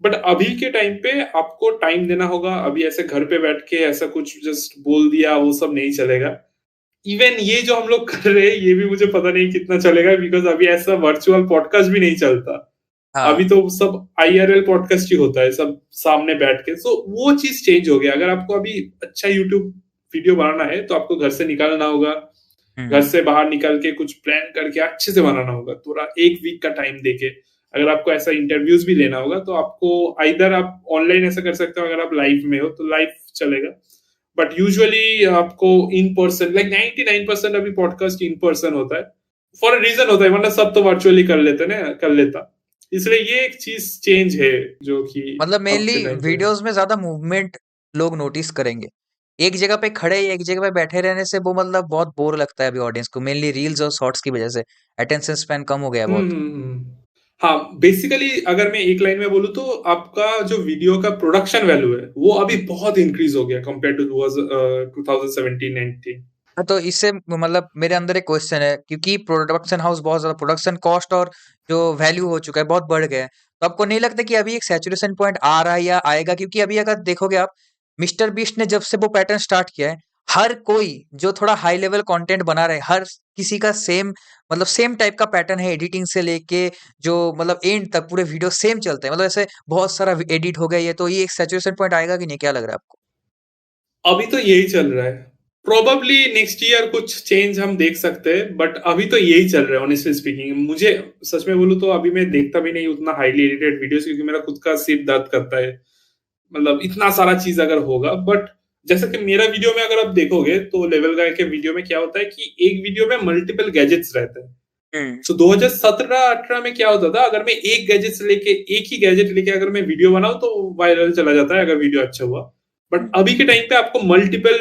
बट अभी के टाइम पे आपको टाइम देना होगा। अभी ऐसे घर पे बैठ के ऐसा कुछ जस्ट बोल दिया वो सब नहीं चलेगा। इवन ये जो हम लोग कर रहे हैं ये भी मुझे पता नहीं कितना चलेगा, बिकॉज अभी ऐसा वर्चुअल पॉडकास्ट भी नहीं चलता। हाँ। अभी तो सब आईआरएल पॉडकास्ट ही होता है, सब सामने बैठ के। सो वो चीज चेंज हो गया। अगर आपको अभी अच्छा यूट्यूब वीडियो बनाना है तो आपको घर से निकलना होगा, घर से बाहर निकल के कुछ प्लान करके अच्छे से बनाना होगा, थोड़ा एक वीक का टाइम देके। अगर आपको ऐसा इंटरव्यूज भी लेना होगा तो आपको आइदर आप ऑनलाइन ऐसा कर सकते हो, अगर आप लाइव में हो तो लाइव चलेगा, बट यूजुअली आपको इन पर्सन, लाइक 99% अभी पॉडकास्ट इन पर्सन होता है, फॉर अ रीजन होता है, वरना सब तो वर्चुअली कर लेते ना, कर लेता। इसलिए ये एक चीज चेंज है जो कि मतलब अब मेनली के टाइम पे है। वीडियोस में ज्यादा मूवमेंट लोग नोटिस करेंगे। एक जगह पे खड़े एक जगह पे बैठे रहने से वो मतलब बहुत बोर लगता है अभी ऑडियंस को, मेनली रील्स और शॉर्ट्स की वजह से अटेंशन स्पैन कम हो गया है बहुत। हाँ, बेसिकली अगर मैं एक लाइन में बोलूँ तो आपका जो वीडियो का प्रोडक्शन वैल्यू है वो अभी बहुत इंक्रीज हो गया कंपेयर टू 2017-19। हाँ, तो इससे मतलब मेरे अंदर एक क्वेश्चन है, क्योंकि प्रोडक्शन हाउस बहुत ज्यादा प्रोडक्शन कॉस्ट और जो वैल्यू हो चुका है बहुत बढ़ गया है, तो आपको नहीं लगता कि अभी एक सैचुरेशन पॉइंट आ रहा है या आएगा? क्योंकि अभी अगर देखोगे आप, मिस्टर बीस्ट ने जब से वो पैटर्न स्टार्ट किया है, हर कोई जो थोड़ा हाई लेवल कंटेंट बना रहे, हर किसी का सेम मतलब सेम टाइप का पैटर्न है, एडिटिंग से लेके जो मतलब एंड तक पूरे वीडियो सेम चलते हैं, मतलब ऐसे बहुत सारा एडिट हो गया। ये तो ये एक सैचुरेशन पॉइंट आएगा कि नहीं, क्या लग रहा है आपको? अभी तो यही चल रहा है। प्रोबेबली नेक्स्ट ईयर कुछ चेंज हम देख सकते हैं, बट अभी तो यही चल रहा है ऑनेस्टली स्पीकिंग। मुझे सच में बोलूं तो अभी मैं देखता भी नहीं उतना हाईली एडिटेड वीडियोस, क्योंकि मेरा खुद का सिर दर्द करता है, मतलब इतना सारा चीज अगर होगा। बट जैसा कि मेरा वीडियो में अगर आप देखोगे तो लेवल गाय के वीडियो में क्या होता है कि एक वीडियो में मल्टीपल गैजेट्स रहते हैं। सो 2017-18 में क्या होता था, अगर मैं एक गैजेट से लेके एक ही गैजेट लेके अगर मैं वीडियो बनाऊं तो वायरल चला जाता है अगर वीडियो अच्छा हुआ। बट अभी के टाइम पे आपको मल्टीपल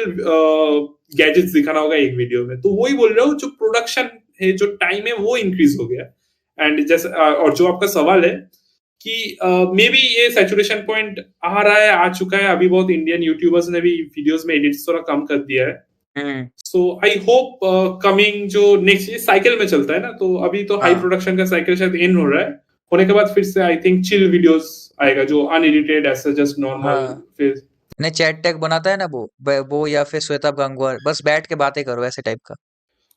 गैजेट्स दिखाना होगा एक वीडियो में। तो वही बोल रहा हूँ, जो प्रोडक्शन है, जो टाइम है, वो इंक्रीज हो गया। एंड जैसे और जो आपका सवाल है कि मे बी ये सैचुरेशन पॉइंट आ रहा है, आ चुका है। अभी बहुत इंडियन यूट्यूबर्स ने भी वीडियोस में एडिट्स थोड़ा कम कर दिया है। हम्म। सो आई होप कमिंग जो नेक्स्ट, ये साइकिल में चलता है ना, तो अभी तो हाई हाँ। प्रोडक्शन का साइकिल शायद एंड हो रहा है। होने के बाद फिर से आई थिंक चिल वीडियोस आएगा, जो अनएडिटेड ऐसा जस्ट नॉर्मल। हाँ, फिर नहीं चैट टैग बनाता है ना वो या फिर श्वेता गंगवार, बस बैठ के बातें करो ऐसे टाइप का।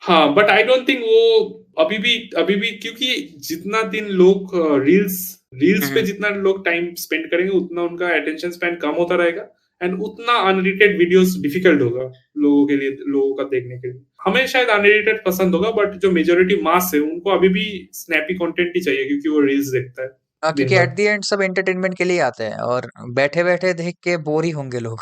हाँ, बट आई डोंट थिंक वो अभी भी क्योंकि जितना दिन लोग रील्स रील्स पे हम्म। जितना लोग टाइम स्पेंड करेंगे उतना उनका अटेंशन स्पैन कम होता रहेगा, एंड उतना अनएडिटेड वीडियोस डिफिकल्ट होगा लोगों के लिए, लोगों का देखने के लिए। हमें शायद अनएडिटेड पसंद होगा, बट जो मेजोरिटी मास है उनको अभी भी स्नैपी कंटेंट ही चाहिए, क्योंकि वो रील्स देखता है हाँ, दिन क्योंकि भर। एट द एंड सब एंटरटेनमेंट के लिए आते हैं और बैठे बैठे देख के बोर ही होंगे लोग।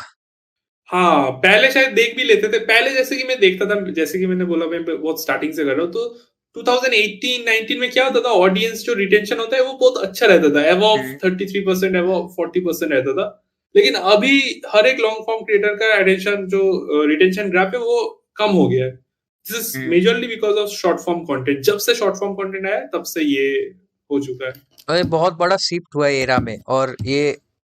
हाँ, पहले शायद देख भी लेते थे। पहले जैसे कि मैं देखता था, जैसे कि मैंने बोला मैं बहुत स्टार्टिंग से कर रहा हूँ, तो 2018-19 में क्या होता था, ऑडियंस जो रिटेंशन होता है वो बहुत अच्छा रहता था, अबव हम्म। 33%, अबव 40% रहता था। लेकिन अभी हर एक लॉन्ग फॉर्म क्रिएटर का अटेंशन जो रिटेंशन ग्राफ है वो कम हो गया है। This is hmm. Majorly because of short form content. जब से शॉर्ट फॉर्म कंटेंट आया तब से ये हो चुका है। और ये बहुत बड़ा शिफ्ट हुआ है एरा में, और ये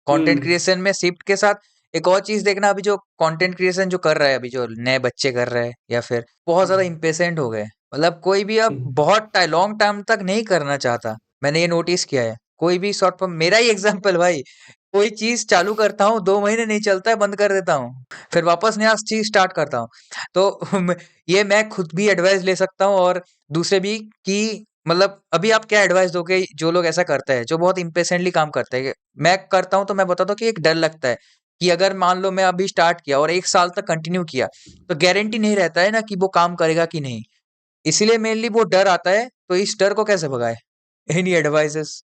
कंटेंट हम्म। क्रिएशन में शिफ्ट के साथ एक और चीज देखना, अभी जो कंटेंट क्रिएशन जो कर रहा है, अभी जो नए बच्चे कर रहे हैं या फिर बहुत ज्यादा इम्पेशेंट हो गए, मतलब कोई भी अब हम्म। बहुत लॉन्ग टाइम तक नहीं करना चाहता। मैंने ये नोटिस किया है, कोई भी शॉर्ट फॉर्म, मेरा ही एग्जांपल भाई, कोई चीज चालू करता हूँ 2 महीने नहीं चलता है, बंद कर देता हूँ, फिर वापस नया चीज स्टार्ट करता हूँ। तो ये मैं खुद भी एडवाइस ले सकता हूँ और दूसरे भी, कि मतलब अभी आप क्या एडवाइस दोगे जो लोग ऐसा करते हैं, जो बहुत इम्पेशेंटली काम करते हैं? मैं करता हूँ तो मैं बताता हूँ कि एक डर लगता है कि अगर मान लो मैं अभी स्टार्ट किया और 1 साल तक कंटिन्यू किया, तो गारंटी नहीं रहता है ना कि वो काम करेगा कि नहीं। इसीलिए मेनली वो डर आता है, तो इस डर को कैसे भगाए? Any advices?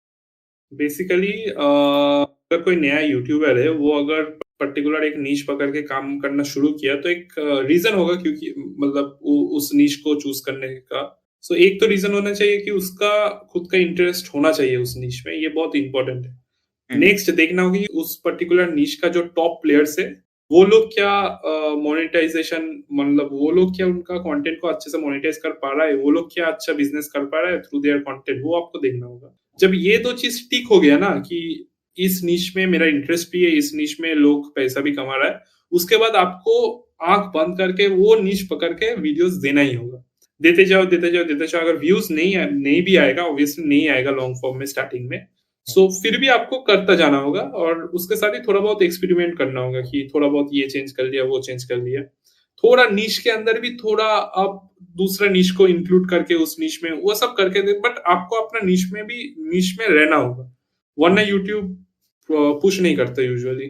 बेसिकली अगर कोई नया यूट्यूबर है, वो अगर पर्टिकुलर एक नीश पकड़ के काम करना शुरू किया तो एक रीजन होगा, क्योंकि मतलब उस नीश को चूज करने का। सो एक तो रीजन होना चाहिए कि उसका खुद का इंटरेस्ट होना चाहिए उस नीश में, ये बहुत इंपॉर्टेंट है। नेक्स्ट देखना होगी कि उस पर्टिकुलर नीश का जो टॉप प्लेयर्स है वो लोग क्या मोनेटाइजेशन, मतलब वो लोग क्या उनका कंटेंट को अच्छे से मोनेटाइज कर पा रहा है, वो लोग क्या अच्छा बिजनेस कर पा रहा है थ्रू देयर कंटेंट, वो आपको देखना होगा। जब ये दो चीज ठीक हो गया ना कि इस नीश में मेरा इंटरेस्ट भी है, इस नीश में लोग पैसा भी कमा रहा है, उसके बाद आपको आंख बंद करके वो नीश पकड़ के वीडियोस देना ही होगा। देते जाओ देते जाओ देते जाओ। अगर व्यूज नहीं भी आएगा, ऑब्वियसली नहीं आएगा लॉन्ग फॉर्म में स्टार्टिंग में, सो फिर भी आपको करता जाना होगा, और उसके साथ ही थोड़ा बहुत एक्सपेरिमेंट करना होगा कि थोड़ा बहुत ये चेंज कर लिया, वो चेंज कर लिया। थोड़ा नीश के अंदर भी थोड़ा आप दूसरा नीश को इंक्लूड करके उस नीश में वो सब करके दे, बट आपको अपना नीश में रहना होगा, वरना यूट्यूब पुश नहीं करता यूजुअली।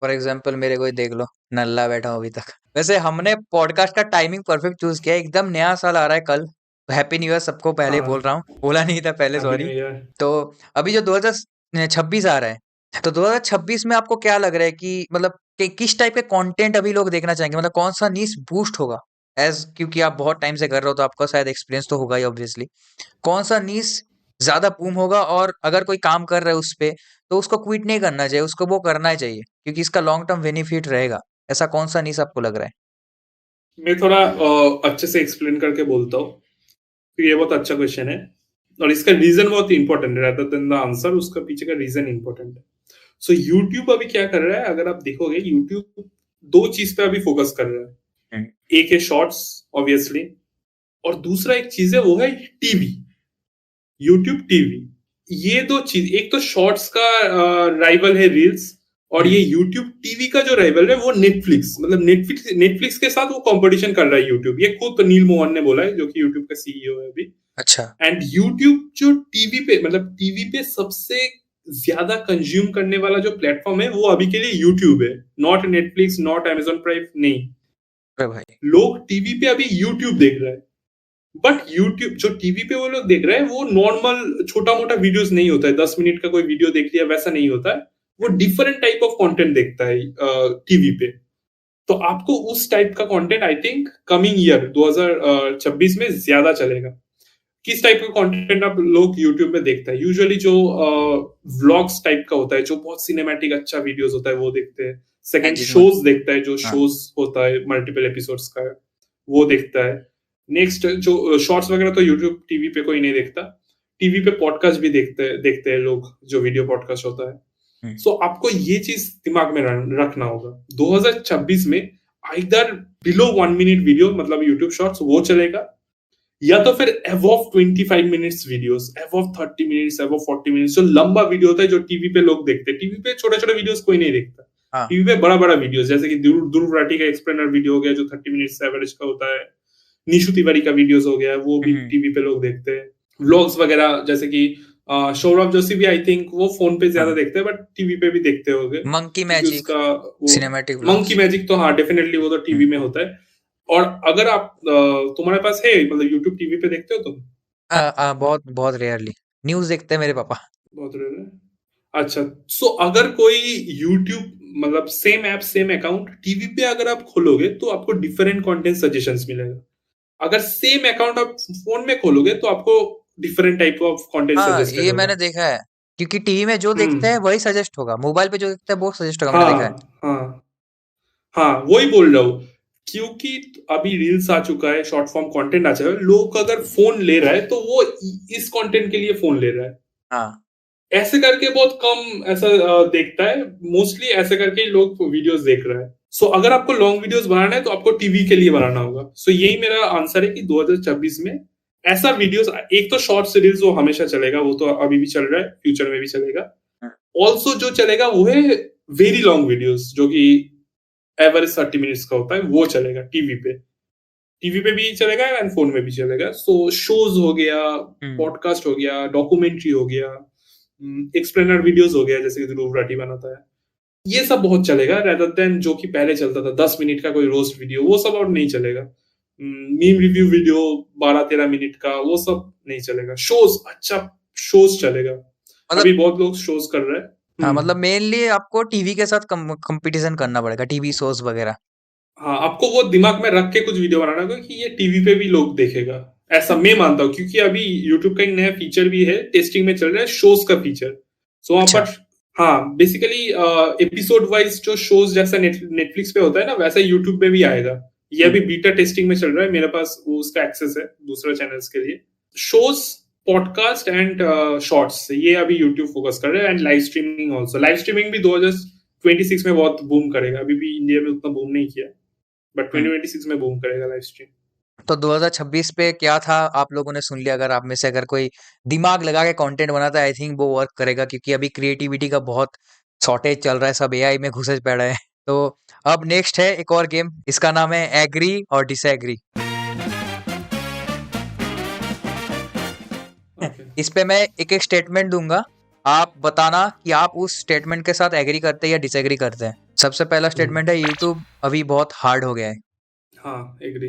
फॉर एग्जाम्पल मेरे को ही देख लो, नल्ला बैठा हूँ अभी तक। वैसे हमने पॉडकास्ट का टाइमिंग परफेक्ट चूज किया, एकदम नया साल आ रहा है कल। हैप्पी न्यू ईयर सबको पहले ही बोल रहा हूँ, बोला नहीं था पहले, हैप्पी सॉरी। New year. तो अभी जो 2026 आ रहा है, तो 2026 में आपको क्या लग रहा है कि मतलब कि किस टाइप के कंटेंट अभी लोग देखना चाहेंगे, मतलब कौन सा नीश बूस्ट होगा? क्योंकि आप बहुत टाइम से कर रहे हो तो आपका शायद एक्सपीरियंस तो होगा ही ऑब्वियसली। कौन सा नीश ज्यादा बूम होगा, और अगर कोई काम कर रहा है उस पे तो उसको क्विट नहीं करना चाहिए, उसको वो करना ही चाहिए क्योंकि इसका लॉन्ग टर्म बेनिफिट रहेगा। ऐसा कौन सा नीश आपको लग रहा है? मैं थोड़ा अच्छे से एक्सप्लेन करके बोलता हूँ, तो ये बहुत अच्छा क्वेश्चन है और इसका रीजन बहुत इंपॉर्टेंट है, रादर देन द आंसर, उसका पीछे का रीजन इंपॉर्टेंट है। सो यूट्यूब अभी क्या कर रहा है, अगर आप देखोगे यूट्यूब दो चीज पे अभी फोकस कर रहा है। एक है शॉर्ट्स ऑब्वियसली, और दूसरा एक चीज है वो है टीवी, यूट्यूब टीवी। ये दो चीज, एक तो शॉर्ट्स का राइवल है रील्स, और ये यूट्यूब टीवी का जो राइवल है वो नेटफ्लिक्स, मतलब नेटफ्लिक्स के साथ वो कंपटीशन कर रहा है यूट्यूब। ये खुद नील मोहन ने बोला है, जो कि यूट्यूब का सीईओ है अभी। अच्छा। एंड यूट्यूब जो टीवी पे, मतलब टीवी पे सबसे ज्यादा कंज्यूम करने वाला जो प्लेटफॉर्म है वो अभी के लिए यूट्यूब है, not Netflix, not Amazon prime, नहीं। अरे भाई। लोग टीवी पे अभी यूट्यूब देख रहे हैं, बट यूट्यूब जो टीवी पे वो लोग देख रहे हैं वो नॉर्मल छोटा मोटा वीडियोस नहीं होता है, 10 मिनट का कोई वीडियो देख लिया वैसा नहीं होता है, वो डिफरेंट टाइप ऑफ कंटेंट देखता है टीवी पे। तो आपको उस टाइप का content I think coming year 2026 में ज्यादा चलेगा। किस टाइप का कंटेंट आप लोग यूट्यूब में देखते हैं? यूजुअली जो व्लॉग्स टाइप का होता है, जो बहुत सिनेमैटिक अच्छा वीडियोस होता है वो देखते हैं। सेकंड जिसमें शोज देखता है, जो हाँ। शोज होता है मल्टीपल एपिसोड्स का, वो देखता है। नेक्स्ट जो शॉर्ट्स वगैरह तो यूट्यूब टीवी पे कोई नहीं देखता। टीवी पे पॉडकास्ट भी देखते हैं लोग, जो वीडियो पॉडकास्ट होता है। सो आपको ये चीज दिमाग में रखना होगा 2026 में, आइदर बिलो 1 मिनट वीडियो मतलब यूट्यूब शॉर्ट्स वो चलेगा, या तो फिर above 25 minutes videos, above 30 minutes, above 40 minutes, जो लंबा वीडियो होता है, जो टीवी पे लोग देखते हैं। टीवी पे छोटे छोटे वीडियोस कोई नहीं देखता, हाँ। टीवी पे बड़ा बड़ा वीडियोस, जैसे कि ध्रुव राठी का एक्सप्लेनर वीडियो हो गया जो 30 मिनट्स एवरेज का होता है, निशु तिवारी का वीडियोस हो गया, वो भी टीवी पे लोग देखते हैं। व्लॉग्स वगैरह जैसे कि सौरभ जोशी भी आई थिंक वो फोन पे ज्यादा देखते हैं, बट टीवी पे भी देखते होंगे, मंकी क्योंकि मैजिक, उसका वो सिनेमैटिक मंकी मैजिक तो हाँ डेफिनेटली वो तो टीवी में होता है। और अगर आप तुम्हारे पास है मतलब यूट्यूब टीवी पे देखते हो तुम? बहुत बहुत रेयरली न्यूज देखते हैं मेरे पापा। बहुत रेयर है। अच्छा, सो अगर कोई यूट्यूब मतलब same app same account TV पे अगर आप खोलोगे तो आपको डिफरेंट कंटेंट सजेशंस मिलेगा। अगर सेम अकाउंट आप फोन में खोलोगे तो आपको डिफरेंट टाइप ऑफ कंटेंट हाँ, सजेस्टेड ये होगा। मैंने देखा है, क्योंकि टीवी में जो देखते हैं वही सजेस्ट होगा, मोबाइल पे जो देखते हैं वो सजेस्ट होगा, मैंने देखा है। हाँ हाँ हाँ, वही बोल रहा हूँ, क्योंकि अभी रील्स आ चुका है, शॉर्ट फॉर्म कंटेंट आ चुका है, लोग अगर फोन ले रहा है तो वो इस कंटेंट के लिए फोन ले रहा है। हाँ। ऐसे करके बहुत कम ऐसा देखता है, मोस्टली ऐसे करके ही लोग वीडियोस देख रहे हैं। सो अगर आपको लॉन्ग वीडियोस बनाना है तो आपको टीवी के लिए बनाना होगा। सो यही मेरा आंसर है कि 2026 में ऐसा वीडियोस, एक तो शॉर्ट्स रील्स वो हमेशा चलेगा, वो तो अभी भी चल रहा है, फ्यूचर में भी चलेगा। ऑल्सो जो चलेगा वो है वेरी लॉन्ग वीडियोस, जो कि एवरेज 30 मिनट्स का होता है, वो चलेगा टीवी पे। टीवी पे भी चलेगा एंड फोन में भी चलेगा। सो शोज हो गया, पॉडकास्ट हो गया, डॉक्यूमेंट्री हो गया, एक्सप्लेनर वीडियोस हो गया जैसे कि ध्रुव राठी बनाता है, ये सब बहुत चलेगा, रेदर देन जो कि पहले चलता था 10 मिनट का कोई रोस्ट वीडियो, वो सब और नहीं चलेगा। मीम रिव्यू वीडियो 12-13 मिनट का, वो सब नहीं चलेगा। शोज, अच्छा शोज चलेगा, अभी बहुत लोग शोज कर रहे हैं। हाँ, मतलब मेनली आपको टीवी के साथ कंपटीशन करना पड़ेगा, टीवी शोज वगैरह। हाँ, आपको वो दिमाग में रख के कुछ वीडियो बनाना होगा कि ये टीवी पे भी लोग देखेगा, ऐसा मैं मानता हूँ। क्योंकि अभी यूट्यूब का एक नया फीचर भी है, टेस्टिंग में चल रहा है, शोज का फीचर। सो वहां पर हाँ बेसिकली एपिसोड वाइज जो शोज जैसा नेटफ्लिक्स पे होता है ना, वैसा यूट्यूब पे भी आएगा। ये अभी बीटा टेस्टिंग में चल रहा है, मेरे पास वो उसका एक्सेस है दूसरे चैनल्स के लिए। शोज, पॉडकास्ट एंड शॉर्ट्स, ये अभी यूट्यूब फोकस कर रहे हैं, and live streaming also. Live streaming भी 2026 में बहुत बूम करेगा, अभी भी इंडिया में उतना बूम नहीं किया, बट 2026 में बूम करेगा लाइव स्ट्रीम। तो 2026 पे क्या था, आप लोगों ने सुन लिया। अगर आप में से अगर कोई दिमाग लगा के कंटेंट बनाता है, आई थिंक वो वर्क करेगा, क्योंकि अभी क्रिएटिविटी का बहुत शॉर्टेज चल रहा है, सब एआई में घुसे पड़ रहे हैं। तो अब नेक्स्ट है एक और गेम, इसका नाम है एग्री और डिसएग्री। ओके। इस पे मैं एक एक स्टेटमेंट दूंगा, आप बताना कि आप उस स्टेटमेंट के साथ एग्री करते हैं या डिसएग्री करते हैं। सबसे पहला स्टेटमेंट है यूट्यूब अभी बहुत हार्ड हो गया है। हाँ, एग्री।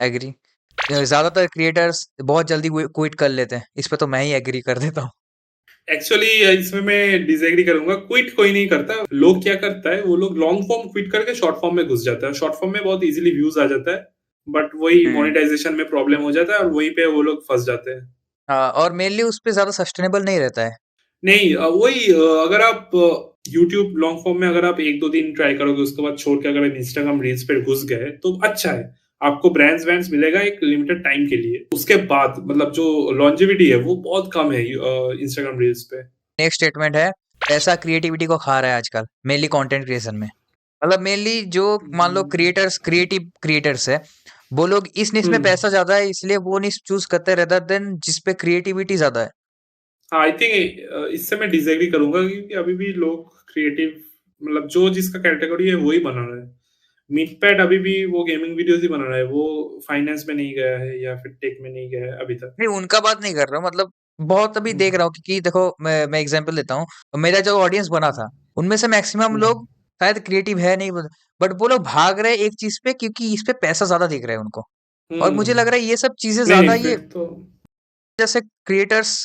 एग्री। ज्यादातर क्रिएटर्स बहुत जल्दी क्विट कर लेते हैं, इस पे तो मैं ही एग्री कर देता हूँ। एक्चुअली इसमें मैं डिसएग्री करूंगा। क्विट कोई नहीं करता। लोग क्या करता है, वो लोग लॉन्ग फॉर्म क्विट करके शॉर्ट फॉर्म में घुस जाता है। शॉर्ट फॉर्म में बहुत इजीली व्यूज आ जाता है, बट वही मोनेटाइजेशन में प्रॉब्लम हो जाता है और वहीं पे वो लोग फंस जाते हैं। हाँ, और मेनली उस पे ज्यादा सस्टेनेबल नहीं रहता है। नहीं, वही अगर आप यूट्यूब लॉन्ग फॉर्म में अगर आप 1-2 दिन ट्राई करोगे, उसके बाद छोड़ के अगर इंस्टाग्राम रील्स पे घुस गए तो अच्छा है। आपको ब्रांड्स वैंड्स मिलेगा एक लिमिटेड टाइम के लिए। उसके बाद मतलब जो लॉन्जेविटी है वो बहुत कम है इंस्टाग्राम रील्स पे। नेक्स्ट स्टेटमेंट है पैसा क्रिएटिविटी को खा रहा है आजकल, मेनली कंटेंट क्रिएशन में। मतलब मेनली जो मान लो क्रिएटिव क्रिएटर्स है, वो लोग इस निश में पैसा ज्यादा है इसलिए वो निश चूज करते हैं रेदर देन जिसपे क्रिएटिविटी ज्यादा है। हाँ, आई थिंक इससे मैं डिसएग्री करूंगा क्योंकि अभी भी लोग क्रिएटिव मतलब जो जिसका कैटेगरी है वही बना रहा है। मीटपैड अभी भी वो गेमिंग वीडियोस ही बना रहा है। वो फाइनेंस में नहीं गया है या फिर टेक में नहीं गया है अभी तक। नहीं, उनका बात नहीं कर रहा हूँ, मतलब बहुत अभी देख रहा हूँ क्योंकि देखो मैं एग्जांपल देता हूँ। मेरा जो ऑडियंस बना था उनमें से मैक्सिमम लोग शायद क्रिएटिव है नहीं, बट वो लोग भाग रहे हैं एक चीज पे क्योंकि इस पे पैसा ज्यादा दिख रहा है उनको। और मुझे लग रहा है ये सब चीजें नहीं ज्यादा नहीं, ये फिर तो जैसे क्रिएटर्स,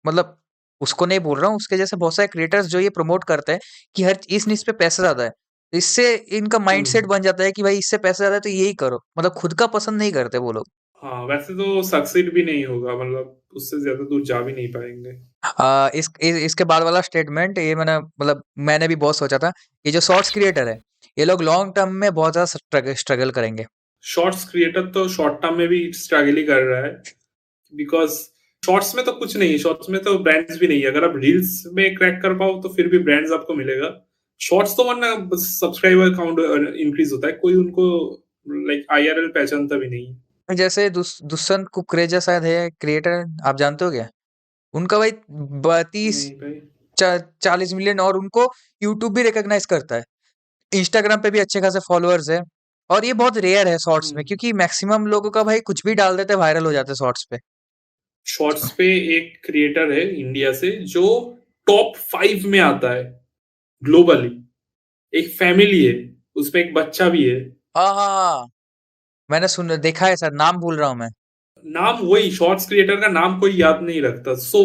मतलब उसको नहीं बोल रहा हूँ, उसके जैसे बहुत सारे क्रिएटर्स जो ये प्रमोट करते हैं कि हर इस निश पे पैसा ज्यादा है, तो इससे इनका माइंडसेट बन जाता है कि भाई इससे पैसा ज्यादा है तो यही करो, मतलब खुद का पसंद नहीं करते वो लोग। हाँ, वैसे तो सक्सीड भी नहीं होगा, मतलब उससे ज्यादा दूर जा भी नहीं पाएंगे। इसके बाद वाला स्टेटमेंट ये मैंने भी बहुत सोचा था, ये जो शॉर्ट्स क्रिएटर है ये लोग लॉन्ग टर्म में बहुत ज्यादा स्ट्रगल करेंगे। शॉर्ट्स क्रिएटर तो शॉर्ट टर्म में भी स्ट्रगल ही कर रहा है, बिकॉज शॉर्ट्स में तो कुछ नहीं है। शॉर्ट्स में तो ब्रांड्स भी नहीं है। अगर आप रील्स में क्रैक कर पाओ तो फिर भी ब्रांड्स आपको मिलेगा। शॉर्ट्स तो वरना सब्सक्राइबर काउंट इंक्रीज होता है, कोई उनको लाइक आईआरएल पहचानता भी नहीं। जैसे दुष्यंत कुकरेजा शायद है क्रिएटर, आप जानते हो क्या? उनका भाई 32 नहीं भाई। 40 मिलियन, और उनको यूट्यूब भी रिकॉग्नाइज करता है, इंस्टाग्राम पे भी अच्छे खासे फॉलोअर्स है। और ये बहुत रेयर है शॉर्ट्स में क्योंकि मैक्सिमम लोगों का भाई कुछ भी डाल देते वायरल हो जाते शॉर्ट्स पे। शॉर्ट्स पे एक क्रिएटर है इंडिया से जो टॉप 5 में आता है ग्लोबली। एक फैमिली है, उसमें एक बच्चा भी है। हाँ हाँ हाँ, मैंने देखा है सर, नाम भूल रहा हूँ मैं। नाम वही, शॉर्ट्स क्रिएटर का नाम कोई याद नहीं रखता। सो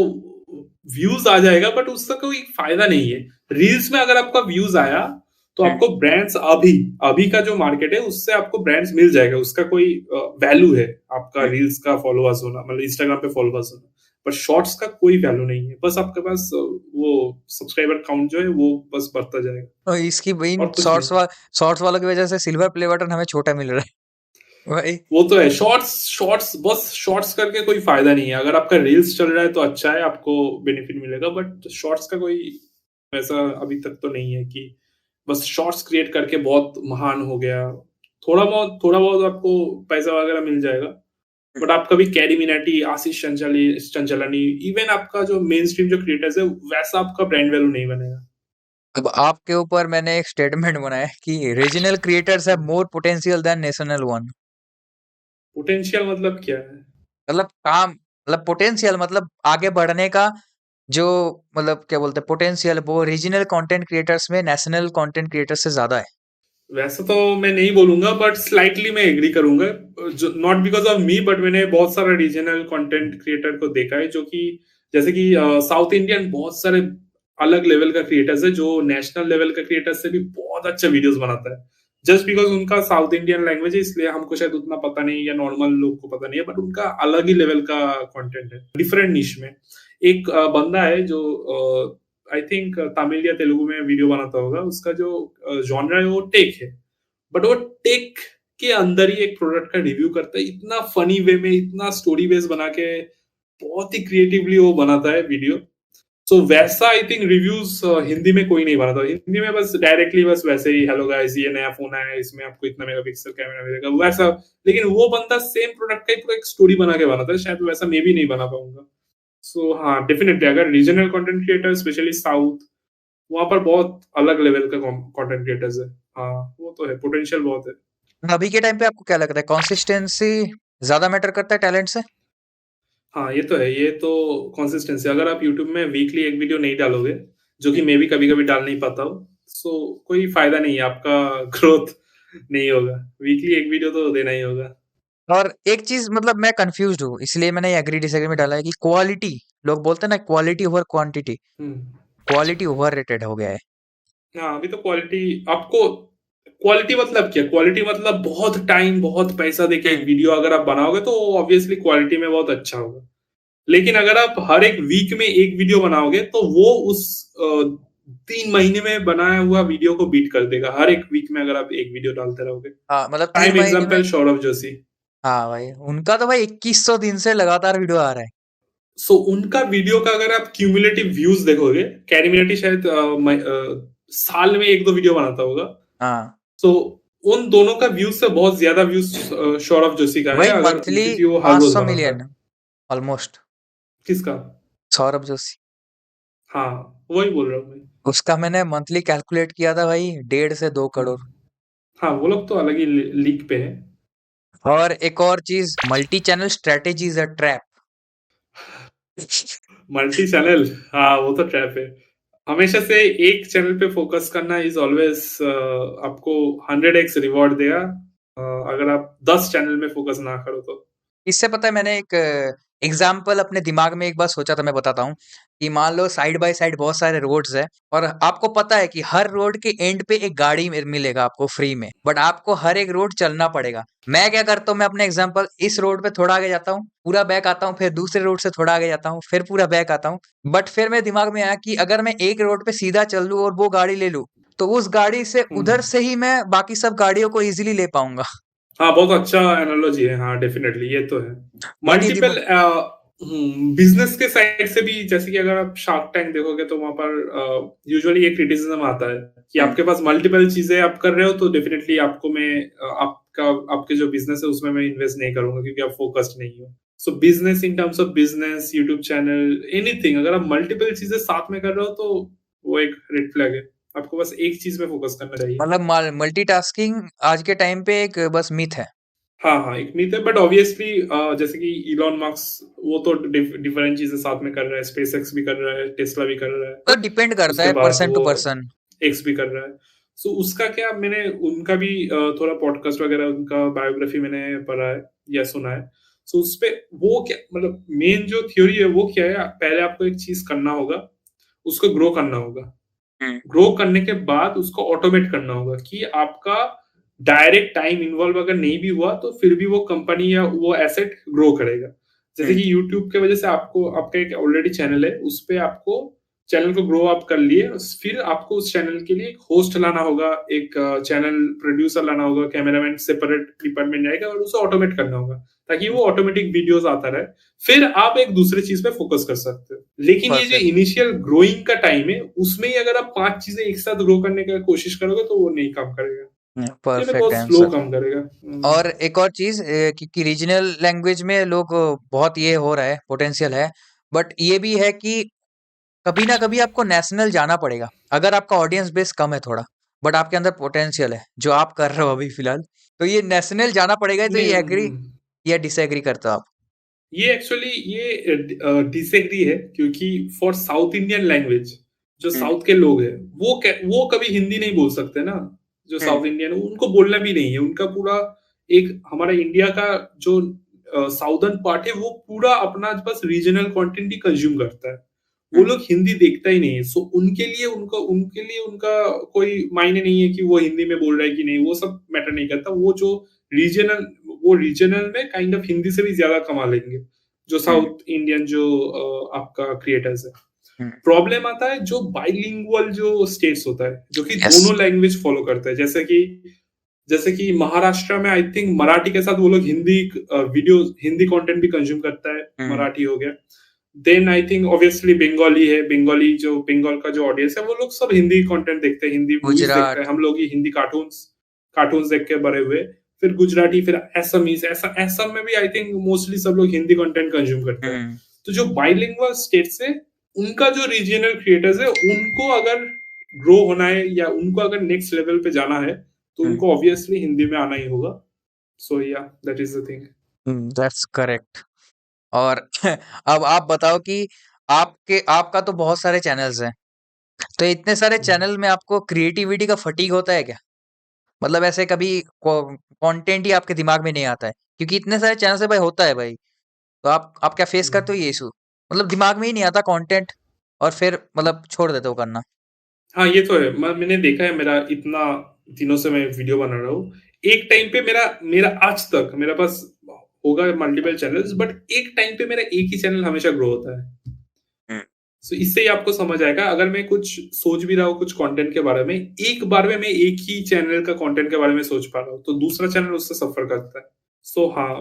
व्यूज आ जाएगा बट उसका कोई फायदा नहीं है। रील्स में अगर आपका व्यूज आया तो आपको ब्रांड्स अभी अभी का जो मार्केट है उससे आपको ब्रांड्स मिल जाएगा। उसका कोई वैल्यू है आपका रील्स का फॉलोअर्स होना, मतलब इंस्टाग्राम पे फॉलोअर्स होना। पर शॉर्ट्स का कोई वैल्यू नहीं है। बस आपके पास वो सब्सक्राइबर काउंट जो है वो बस बढ़ता जाएगा और इसकी और इन कुछ नहीं। शॉर्ट्स वालों की वजह से सिल्वर प्ले बटन हमें छोटा मिल रहा है भाई। वो तो है। शॉर्ट्स शॉर्ट्स बस शॉर्ट्स करके कोई फायदा नहीं है। अगर आपका रील्स चल रहा है तो अच्छा है, आपको बेनिफिट मिलेगा, बट शॉर्ट्स का कोई ऐसा अभी तक तो नहीं है कि बस शॉर्ट्स क्रिएट करके बहुत महान हो गया। थोड़ा बहुत आपको पैसा वगैरह मिल जाएगा, बट आप कभी कैरी मिनाटी, आशीष चंचलानी, इवन आपका जो मेन स्ट्रीम जो क्रिएटर्स है वैसा आपका ब्रांड वैल्यू नहीं बनेगा। अब आपके ऊपर मैंने एक स्टेटमेंट बनाया कि regional creators have more potential than national one. Potential मतलब क्या है? मतलब काम, मतलब पोटेंशियल मतलब आगे बढ़ने का जो, मतलब क्या बोलते हैं पोटेंशियल, वो रीजनल कंटेंट क्रिएटर्स में नेशनल कंटेंट क्रिएटर्स से ज्यादा है। वैसे तो मैं नहीं बोलूंगा, बट स्लाइटली मैं एग्री करूंगा। Not because of me, but मैंने बहुत सारा रीजनल कंटेंट क्रिएटर को देखा है जो कि जैसे कि साउथ इंडियन बहुत सारे अलग लेवल का क्रिएटर्स है जो नेशनल लेवल का क्रिएटर्स से भी बहुत अच्छा वीडियोस बनाता है। जस्ट बिकॉज उनका साउथ इंडियन लैंग्वेज है इसलिए हमको शायद उतना पता नहीं या नॉर्मल लोग को पता नहीं है, बट उनका अलग ही लेवल का कंटेंट है डिफरेंट निश में। एक बंदा है जो आई थिंक तमिल या तेलुगु में वीडियो बनाता होगा। उसका जो जॉनरा है वो टेक है, बट वो टेक के अंदर ही एक प्रोडक्ट का रिव्यू करता है इतना फनी वे में, इतना स्टोरी बेस बना के बहुत ही क्रिएटिवली वो बनाता है वीडियो। सो वैसा आई थिंक रिव्यूज हिंदी में कोई नहीं बनाता। हिंदी में बस डायरेक्टली बस वैसे ही, हेलो गाइस ये नया फोन आया है, इसमें आपको इतना मेगापिक्सल कैमरा मिलेगा, वैसा। लेकिन वो बंदा सेम प्रोडक्ट का ही पूरा एक स्टोरी बना के बनाता है। शायद वैसा मैं भी नहीं बना पाऊंगा। सो हाँ, डेफिनेटली अगर regional content creator specially south, वहां पर बहुत अलग लेवल का कंटेंट क्रिएटर्स है। हाँ वो तो है, पोटेंशियल बहुत है। अभी के टाइम पे आपको क्या लगता है, कंसिस्टेंसी ज्यादा मैटर करता है टैलेंट से? हाँ ये तो है, ये तो कंसिस्टेंसी। अगर आप यूट्यूब में वीकली एक वीडियो नहीं डालोगे, जो कि मैं भी कभी कभी डाल नहीं पाता हूँ, सो कोई फायदा नहीं है, आपका ग्रोथ नहीं होगा। वीकली एक वीडियो तो देना ही होगा। और एक चीज मतलब मैं कंफ्यूज हूँ, इसलिए मैंने एग्री डिसएग्री में डाला है कि क्वालिटी, लोग बोलते हैं ना क्वालिटी ओवर क्वांटिटी, हम्म। क्वालिटी ओवर रेटेड हो गया है। हाँ अभी तो क्वालिटी, आपको क्वालिटी मतलब क्या, क्वालिटी मतलब बहुत टाइम बहुत पैसा देके एक हम्म। वीडियो अगर आप बनाओगे तो ऑब्वियसली क्वालिटी में बहुत अच्छा होगा। लेकिन अगर आप हर एक वीक में एक वीडियो बनाओगे तो वो उस 3 महीने में बनाया हुआ वीडियो को बीट कर देगा, हर एक वीक में अगर आप एक वीडियो डालते रहोगे। हाँ मतलब तीन प्राइम महीने में। एग्जांपल सौरभ जोशी। हाँ भाई, उनका तो भाई 2100 दिन से लगातार वीडियो आ रहा है। सो उनका वीडियो का अगर आप क्यूमुलेटिव व्यूज देखोगे, कैरिमिनाटी शायद साल में एक दो वीडियो बनाता होगा। हाँ सो उन दोनों का व्यूज से बहुत ज्यादा व्यूज सौरभ जोशी का है, वही अगर मंथली क्योंकि वो हर रोज 500 बनाता मिलियन है। ऑलमोस्ट। किसका? सौरभ जोशी, हाँ वही बोल रहा हूँ मैं। उसका मैंने मंथली कैलकुलेट किया था भाई, 1.5 से 2 करोड़। हाँ वो लोग तो अलग ही लीग पे है। और एक और चीज, multi channel strategy is a trap. Multi channel, हाँ वो तो ट्रैप है। हमेशा से एक चैनल पे फोकस करना इज ऑलवेज आपको 100x रिवॉर्ड देगा, अगर आप 10 चैनल में फोकस ना करो तो। इससे पता है, मैंने एक एग्जाम्पल अपने दिमाग में एक बार सोचा था, मैं बताता हूँ कि मान लो साइड बाय साइड बहुत सारे रोड्स है, और आपको पता है कि हर रोड के एंड पे एक गाड़ी मिलेगा आपको फ्री में, बट आपको हर एक रोड चलना पड़ेगा। मैं क्या करता हूँ, मैं अपने एग्जाम्पल इस रोड पे थोड़ा आगे जाता हूँ, पूरा बैक आता हूँ, फिर दूसरे रोड से थोड़ा आगे जाता हूँ, फिर पूरा बैक आता हूँ। बट फिर मेरे दिमाग में आया कि अगर मैं एक रोड पे सीधा चल लूँ और वो गाड़ी ले लूँ, तो उस गाड़ी से उधर हम्म। से ही मैं बाकी सब गाड़ियों को इजीली ले पाऊंगा। हाँ बहुत अच्छा एनालॉजी है, हाँ डेफिनेटली ये तो है। बट ये मल्टीपल बिजनेस के साइड से भी, जैसे कि अगर आप शार्क टैंक देखोगे तो वहां पर यूजुअली एक क्रिटिसिज्म आता है कि हम्म, आपके पास मल्टीपल चीजें आप कर रहे हो, तो डेफिनेटली आपको मैं आपका आपके जो बिजनेस है उसमें मैं इन्वेस्ट नहीं करूंगा क्योंकि आप फोकस्ड नहीं हो। सो business, in terms of business, YouTube channel, anything, अगर आप मल्टीपल चीजें साथ में कर रहे हो तो वो एक रेड फ्लैग है। आपको बस एक चीज में फोकस करना चाहिए। मतलब मल्टीटास्किंग आज के टाइम पे एक बस मिथ है। हाँ हाँ एक मीट है, बट ऑब्वियसली जैसे कि इलॉन मस्क, वो तो डिफरेंट चीजें साथ में कर रहा है, स्पेस एक्स भी कर रहा है, टेस्ला भी कर रहा है, तो डिपेंड करता उसके है बाद पर्सन टू वो पर्सन। एक्स भी कर रहा है। सो उसका क्या, मैंने उनका भी थोड़ा पॉडकास्ट वगैरह, उनका बायोग्राफी मैंने पढ़ा है या सुना है। सो उस पे वो क्या मतलब मेन जो थ्योरी है वो क्या है, पहले आपको एक चीज करना होगा, उसको ग्रो करना होगा। हम्म, ग्रो करने के बाद उसको ऑटोमेट करना होगा कि आपका डायरेक्ट टाइम इन्वॉल्व अगर नहीं भी हुआ तो फिर भी वो कंपनी या वो एसेट ग्रो करेगा। जैसे हम्म, कि यूट्यूब के वजह से आपको, आपका एक ऑलरेडी चैनल है, उस पे आपको चैनल को ग्रो अप कर लिए, फिर आपको उस चैनल के लिए एक होस्ट लाना होगा, एक चैनल प्रोड्यूसर लाना होगा, कैमरामैन सेपरेट डिपार्टमेंट जाएगा और उसे ऑटोमेट करना होगा ताकि वो ऑटोमेटिक वीडियोस आता रहे। फिर आप एक दूसरे चीज पे फोकस कर सकते हो। लेकिन ये जो परफेक्ट। इनिशियल ग्रोइंग का टाइम है उसमें ही अगर आप 5 चीजें एक साथ ग्रो करने की कोशिश करोगे तो वो नहीं काम करेगा, ये परफेक्ट बहुत स्लो आंसर। काम करेगा। और एक और चीज, कि रीजनल लैंग्वेज में लोग बहुत ये हो रहा है, पोटेंशियल है, बट ये भी है कि कभी ना कभी आपको नेशनल जाना पड़ेगा। अगर आपका ऑडियंस बेस कम है थोड़ा, बट आपके अंदर पोटेंशियल है जो आप कर रहे हो अभी फिलहाल, तो ये नेशनल जाना पड़ेगा। तो नहीं ये एग्री या डिसएग्री करते हो आप? ये एक्चुअली ये डिसएग्री है, क्योंकि फॉर साउथ इंडियन लैंग्वेज जो हम्म, साउथ के लोग हैं वो कभी हिंदी नहीं बोल सकते ना। जो हम्म, साउथ इंडियन, उनको बोलना भी नहीं है, उनका पूरा एक हमारा इंडिया का जो साउदर्न पार्ट है वो पूरा अपना बस रीजनल कंटेंट ही कंज्यूम करता है। वो हम्म, लोग हिंदी देखता ही नहीं है। सो उनका कोई मायने नहीं है कि वो हिंदी में बोल रहा है कि नहीं, वो सब मैटर नहीं करता। रीजनल वो रीजनल में काइंड ऑफ हिंदी से भी ज्यादा कमा लेंगे जो हम्म, साउथ इंडियन जो आपका क्रिएटर्स है। हम्म, प्रॉब्लम आता है जो बाइलिंगुअल जो स्टेट्स होता है, जो कि यस, दोनों लैंग्वेज फॉलो करता है, जैसे कि महाराष्ट्र में आई थिंक मराठी के साथ वो लोग हिंदी वीडियो, हिंदी कंटेंट भी कंज्यूम करता है, हम्म, मराठी हो गया। Then I think obviously Bengali है, बंगाली जो बंगाल का जो ऑडियंस है वो लोग सब हिंदी कंटेंट देखते हैं, हिंदी मूवीज देखते हैं। गुजरात, हम लोग ही हिंदी कार्टून्स कार्टून्स देख के बड़े हुए। फिर गुजराती, फिर असमीज, ऐसा असम में भी आई थिंक मोस्टली सब लोग हिंदी कंटेंट कंज्यूम करते हैं। हम्म, तो जो बाइलिंगुअल स्टेट्स है, उनका जो रीजनल क्रिएटर्स है, उनको अगर ग्रो होना है या उनको अगर नेक्स्ट लेवल पे जाना है तो उनको ऑब्वियसली हिंदी में आना ही होगा। सो या that is the thing. That's correct. और अब आप बताओ कि आपका तो बहुत सारे चैनल्स हैं, तो इतने सारे चैनल में आपको क्रिएटिविटी का फटीग होता है क्या? मतलब ऐसे कभी कंटेंट ही आपके दिमाग में नहीं आता है, क्योंकि इतने सारे चैनल से भाई होता है भाई, तो आप क्या फेस करते हो ये इशू? मतलब दिमाग में ही नहीं आता कंटेंट और फिर मतलब छोड़ देते हो करना। हाँ, ये तो है। मैंने देखा है, मेरा इतना दिनों से मैं वीडियो बना रहा हूँ। एक टाइम पे मेरा मेरा आज तक मेरे पास होगा मल्टीपल चैनल्स, बट एक टाइम पे मेरा एक ही चैनल हमेशा ग्रो होता है। सो इससे ही आपको समझ आएगा, अगर मैं कुछ सोच भी रहा हूँ कुछ कंटेंट के बारे में, एक बार में मैं एक ही चैनल का कंटेंट के बारे में सोच पा रहा हूँ, तो दूसरा चैनल उससे सफर करता है। सो हाँ,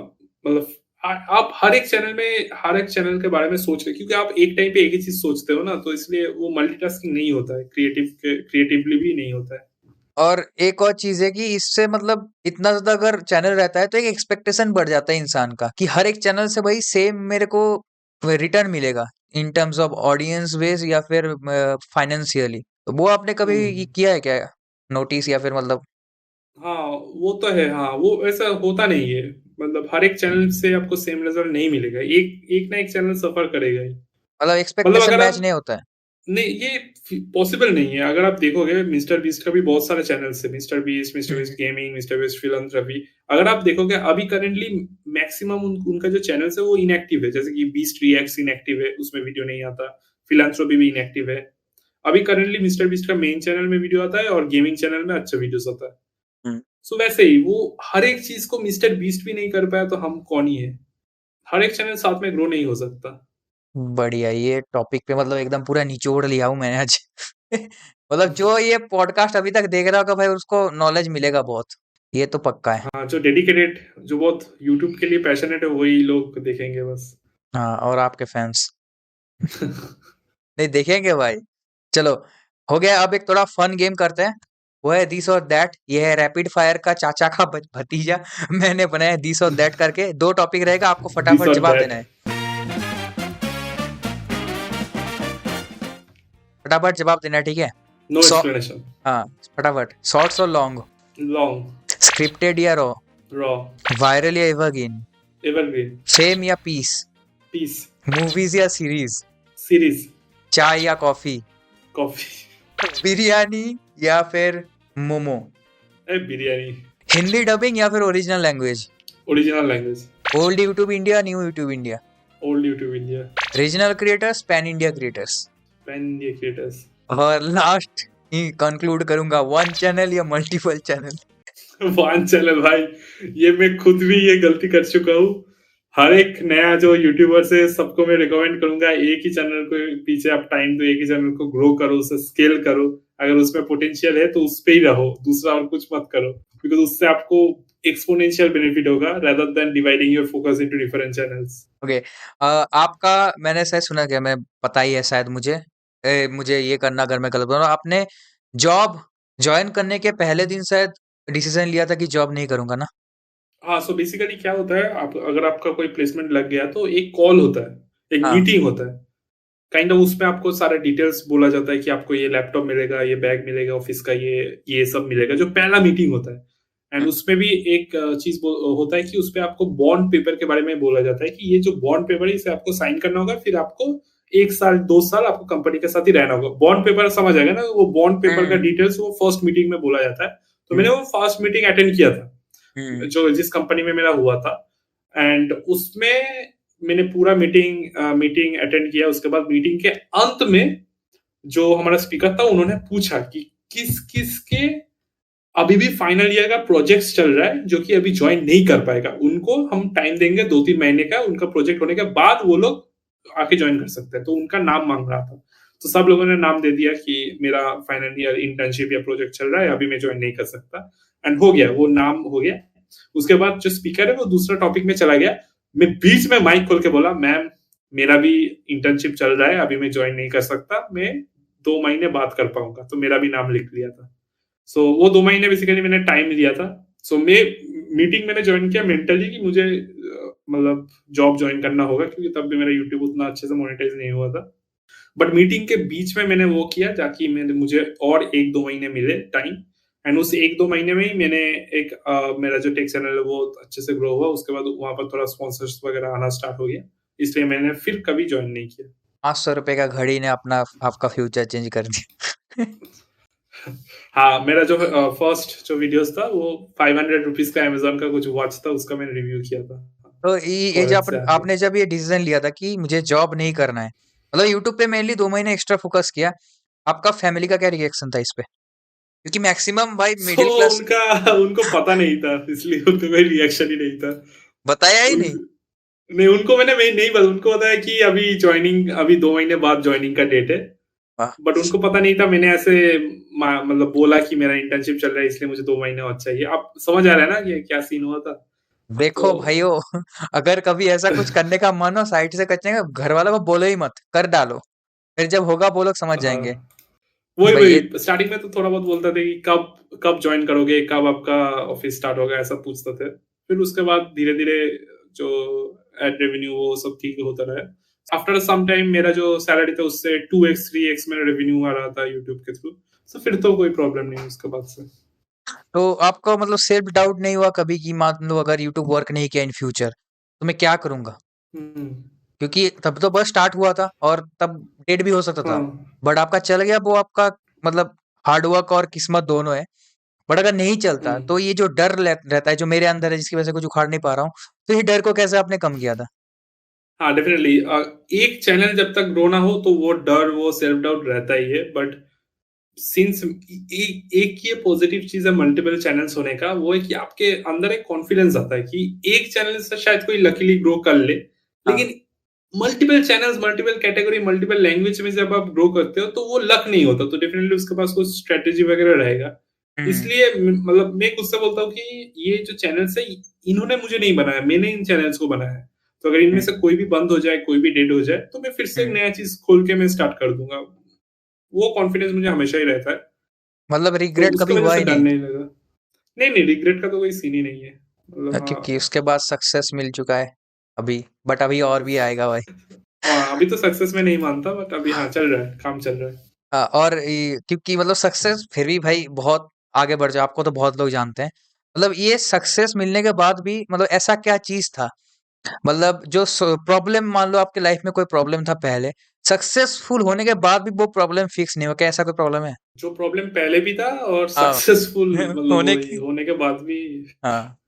मतलब आप हर एक चैनल के बारे में सोच रहे, क्योंकि आप एक टाइम पे एक ही चीज सोचते हो ना, तो इसलिए वो मल्टीटास्किंग नहीं होता है, क्रिएटिवली भी नहीं होता है। और एक और चीज है कि इससे मतलब इतना ज्यादा अगर चैनल रहता है तो एक एक्सपेक्टेशन बढ़ जाता है इंसान का कि हर एक चैनल से भाई सेम मेरे को रिटर्न मिलेगा इन टर्म्स ऑफ ऑडियंस बेस या फिर फाइनेंशियली। तो वो आपने कभी ये हम्म। किया है क्या, नोटिस या फिर मतलब? हाँ, वो तो है। हाँ, वो ऐसा होता नहीं है। मतलब हर एक चैनल से आपको सेम रिजल्ट नहीं मिलेगा, एक एक ना एक चैनल सफर करेगा ही। मतलब मतलब एक्सपेक्टेशन अगर मैच आप, नहीं होता है। नहीं, ये पॉसिबल नहीं है। अगर आप देखोगे, मिस्टर बीस्ट का भी बहुत सारे चैनल्स है, mister beast gaming, mister beast philanthropy. अगर आप देखोगे अभी करेंटली मैक्सिमम उनका जो चैनल्स है वो इनएक्टिव है, जैसे कि बीस्ट रिएक्ट्स इनएक्टिव है, उसमें वीडियो नहीं आता। फिलंथ्रॉपी भी इनएक्टिव है। अभी करेंटली मिस्टर बीस्ट का मेन चैनल में वीडियो आता है और गेमिंग चैनल में अच्छा वीडियोस आता है। हम्म। सो वैसे ही वो हर एक चीज को मिस्टर बीस्ट भी नहीं कर पाया, तो हम कौन ही है। हर एक चैनल साथ में ग्रो नहीं हो सकता। बढ़िया, ये टॉपिक पे मतलब एकदम पूरा निचोड़ लिया हूँ मैंने आज। मतलब जो ये पॉडकास्ट अभी तक देख रहा होगा भाई उसको नॉलेज मिलेगा बहुत, ये तो पक्का है। हाँ, जो डेडिकेटेड, जो बहुत यूट्यूब के लिए पैशनेट है, वही लोग देखेंगे बस। हाँ, और आपके फैंस नहीं देखेंगे भाई। चलो, हो गया। अब एक थोड़ा फन गेम करते हैं, वो है दिस और दैट। ये है रैपिड फायर का चाचा का भतीजा। मैंने बनाया दिस और दैट करके, दो टॉपिक रहेगा, आपको दिस फटाफट और जवाब देना दैट। है। फटाफट जवाब देना है, ठीक है? नो सौ एक्सप्लेनेशन। हाँ, फटाफट। शॉर्ट्स और लॉन्ग? लॉन्ग। स्क्रिप्टेड या रॉ? रॉ। वायरल या एवरग्रीन? एवरग्रीन। फेम या पीस? पीस। मूवीज या सीरीज? सीरीज। चाय या कॉफी? कॉफी। बिरयानी या फिर मोमो? बिरयानी। हिंदी डबिंग या फिर original language? Original language. Old YouTube India, new YouTube India? Old YouTube India. Regional creators, pan India creators? Pan India creators. और लास्ट ही कंक्लूड करूंगा, वन चैनल या मल्टीपल चैनल? वन चैनल भाई। ये मैं खुद भी ये गलती कर चुका हूँ। हर एक नया जो यूट्यूबर से सबको मैं रिकमेंड करूंगा, एक ही चैनल को पीछे आप टाइम दो, एक ही चैनल को ग्रो करो, उसे स्केल करो। अगर उसमें पोटेंशियल है तो उस पे ही रहो, दूसरा और कुछ मत करो, बिकॉज उससे आपको एक्सपोनेंशियल बेनिफिट होगा rather than dividing your focus into different channels. Okay. आपका मैंने शायद सुना गया, मैं पता ही है शायद मुझे, मुझे ये करना अगर मैं गलत बोल रहा हूँ, आपने जॉब ज्वाइन करने के पहले दिन शायद डिसीजन लिया था कि जॉब नहीं करूंगा ना? हाँ, सो बेसिकली क्या होता है, आप अगर आपका कोई प्लेसमेंट लग गया तो एक कॉल होता है, एक हाँ। मीटिंग होता है। काइंड ऑफ उसमें आपको सारे डिटेल्स बोला जाता है कि आपको ये लैपटॉप मिलेगा, ये बैग मिलेगा, ऑफिस का ये सब मिलेगा, जो पहला मीटिंग होता है। एंड उसमें भी एक चीज होता है कि उसपे आपको बॉन्ड पेपर के बारे में बोला जाता है कि ये जो बॉन्ड पेपर है इसे आपको साइन करना होगा, फिर आपको 1 साल 2 साल आपको कंपनी के साथ ही रहना होगा। बॉन्ड पेपर समझ आएगा ना, वो बॉन्ड पेपर का हम्म। डिटेल्स वो फर्स्ट मीटिंग में बोला जाता है। तो हम्म। मैंने वो फर्स्ट मीटिंग अटेंड किया था, हम्म। जो जिस कंपनी में मेरा हुआ था। एंड उसमें मैंने पूरा मीटिंग अटेंड किया। उसके बाद मीटिंग के अंत में जो हमारा स्पीकर था, उन्होंने पूछा कि किस किस के अभी भी फाइनल ईयर का प्रोजेक्ट चल रहा है, जो कि अभी ज्वाइन नहीं कर पाएगा, उनको हम टाइम देंगे 2-3 महीने का, उनका प्रोजेक्ट होने के बाद वो लोग आके ज्वाइन कर सकते हैं। तो उनका नाम मांग रहा था, तो सब लोगों ने नाम दे दिया कि मेरा फाइनल ईयर इंटर्नशिप या प्रोजेक्ट चल रहा है, अभी मैं ज्वाइन नहीं कर सकता। एंड हो गया, वो नाम हो गया। उसके बाद जो स्पीकर है वो दूसरा टॉपिक में चला गया। मैं बीच में माइक खोल के बोला, मैम मेरा भी इंटर्नशिप चल रहा है, अभी मैं ज्वाइन नहीं कर सकता, मैं 2 महीने बात कर पाऊंगा। तो मेरा भी नाम लिख लिया था। सो वो 2 महीने बेसिकली मैंने टाइम लिया था। सो मैं मीटिंग मैंने ज्वाइन किया मेंटली कि मुझे मतलब जॉब ज्वाइन करना होगा, क्योंकि तब भी मेरा यूट्यूब उतना अच्छे से मोनेटाइज नहीं हुआ था। बट मीटिंग के बीच में मैंने वो किया ताकि मुझे और 1-2 महीने मिले टाइम, एंड उस 1-2 महीने में ही मैंने एक मेरा जो टेक चैनल है वो अच्छे से ग्रो हुआ। उसके बाद वहाँ पर थोड़ा स्पॉन्सर्स वगैरह आना स्टार्ट हो गया, इसलिए मैंने फिर कभी जॉइन नहीं किया। 500 रुपए का घड़ी ने अपना आपका फ्यूचर चेंज कर दिया। हाँ, मेरा जो फर्स्ट जो वीडियोस था वो 500 रुपीज का अमेजोन का कुछ वॉच था, उसका मैंने रिव्यू किया था। तो ये जो फॉरेन से आके। आपने जब ये डिसीजन लिया था कि मुझे जॉब नहीं करना है, मतलब यूट्यूब पे मेनली 2 महीने एक्स्ट्रा फोकस किया, आपका फैमिली का क्या रिएक्शन था इस पे? क्योंकि मैक्सिमम भाई तो मिडिल क्लास उनको पता नहीं था, इसलिए उनको कोई रिएक्शन ही नहीं था। बताया ही उन नहीं। नहीं, उनको मैंने नहीं पता, उनको पता है कि अभी 2 महीने बाद ज्वाइनिंग का डेट है। वाह। बट उनको पता नहीं था, मैंने ऐसे मतलब बोला कि मेरा इंटर्नशिप चल रहा है इसलिए मुझे 2 महीने और चाहिए। आप समझ आ रहा है ना कि क्या सीन हुआ था? देखो तो भाइयों, अगर कभी ऐसा कुछ करने का मन हो साइड से करने का, घर वालों को बोलो ही मत, कर डालो, फिर जब होगा वो लोग समझ हाँ, जाएंगे वही भाई ये। वही स्टार्टिंग में तो थोड़ा बहुत बोलते थे कि कब कब ज्वाइन करोगे, कब आपका ऑफिस स्टार्ट होगा, ऐसा पूछते थे। फिर उसके बाद धीरे धीरे जो एड रेवेन्यू वो सब ठीक होता रहा। आफ्टर सम टाइम मेरा जो सैलरी था उससे 2x 3x मेरा रेवेन्यू आ रहा था यूट्यूब के थ्रू, तो फिर तो कोई प्रॉब्लम नहीं उसके बाद से। तो आपको मतलब सेल्फ डाउट नहीं हुआ कभी कि मान लो अगर यूट्यूब वर्क नहीं किया इन फ्यूचर तो मैं क्या करूंगा? हम्म। क्योंकि तब तो बस स्टार्ट हुआ था और तब डेट भी हो सकता था, हाँ। बट आपका चल गया वो आपका मतलब हार्डवर्क और किस्मत दोनों है। बट अगर नहीं चलता हम्म। तो ये जो डर रहता है जो मेरे अंदर है जिसकी वजह से कुछ उखाड़ नहीं पा रहा हूँ, तो ये डर को कैसे आपने कम किया था? हाँ, डेफिनेटली एक चैनल जब तक ग्रो ना हो तो वो डर, वो सेल्फ डाउट रहता ही है। बट सिंस एक ये पॉजिटिव चीज है मल्टीपल चैनल्स होने का, वो है कि आपके अंदर एक कॉन्फिडेंस आता है कि एक चैनल से शायद कोई लकीली ग्रो कर ले, हाँ। लेकिन multiple channels, multiple category, multiple language में जब आप ग्रो करते हो तो वो लक नहीं होता, तो डेफिनेटली उसके पास कुछ स्ट्रेटेजी वगैरह रहेगा। हम्म। इसलिए मतलब मैं खुद से बोलता हूँ कि ये जो चैनल्स है इन्होंने मुझे नहीं बनाया, मैंने इन चैनल्स को बनाया है। तो अगर इनमें हम्म। से कोई भी बंद हो जाए, कोई भी डेड हो जाए, तो मैं फिर से एक हम्म। नया चीज खोल के मैं स्टार्ट कर दूंगा। वो कॉन्फिडेंस मुझे हमेशा ही रहता है, मतलब तो रिग्रेट उसके कभी वजह हुआ से ही डर नहीं? नहीं लगा। नहीं नहीं, रिग्रेट का तो कोई सीन ही नहीं है, मतलब क्योंकि हाँ। उसके बाद सक्सेस मिल चुका है अभी, बट अभी और भी आएगा भाई। हाँ, अभी तो सक्सेस में नहीं मानता, बट अभी हाँ चल रहा है, काम चल रहा है। और क्योंकि मतलब सक्सेस फिर भी भाई बहुत आगे बढ़ जाओ, आपको तो बहुत लोग जानते हैं। मतलब ये सक्सेस मिलने के बाद भी मतलब ऐसा क्या चीज था, मतलब जो प्रॉब्लम, मान लो आपके लाइफ में कोई प्रॉब्लम था पहले, सक्सेसफुल होने के बाद भी वो प्रॉब्लम फिक्स नहीं हो, क्या ऐसा कोई प्रॉब्लम है? जो प्रॉब्लम पहले भी था और हाँ। सक्सेसफुल मतलब होने वही की। होने के बाद भी। हाँ।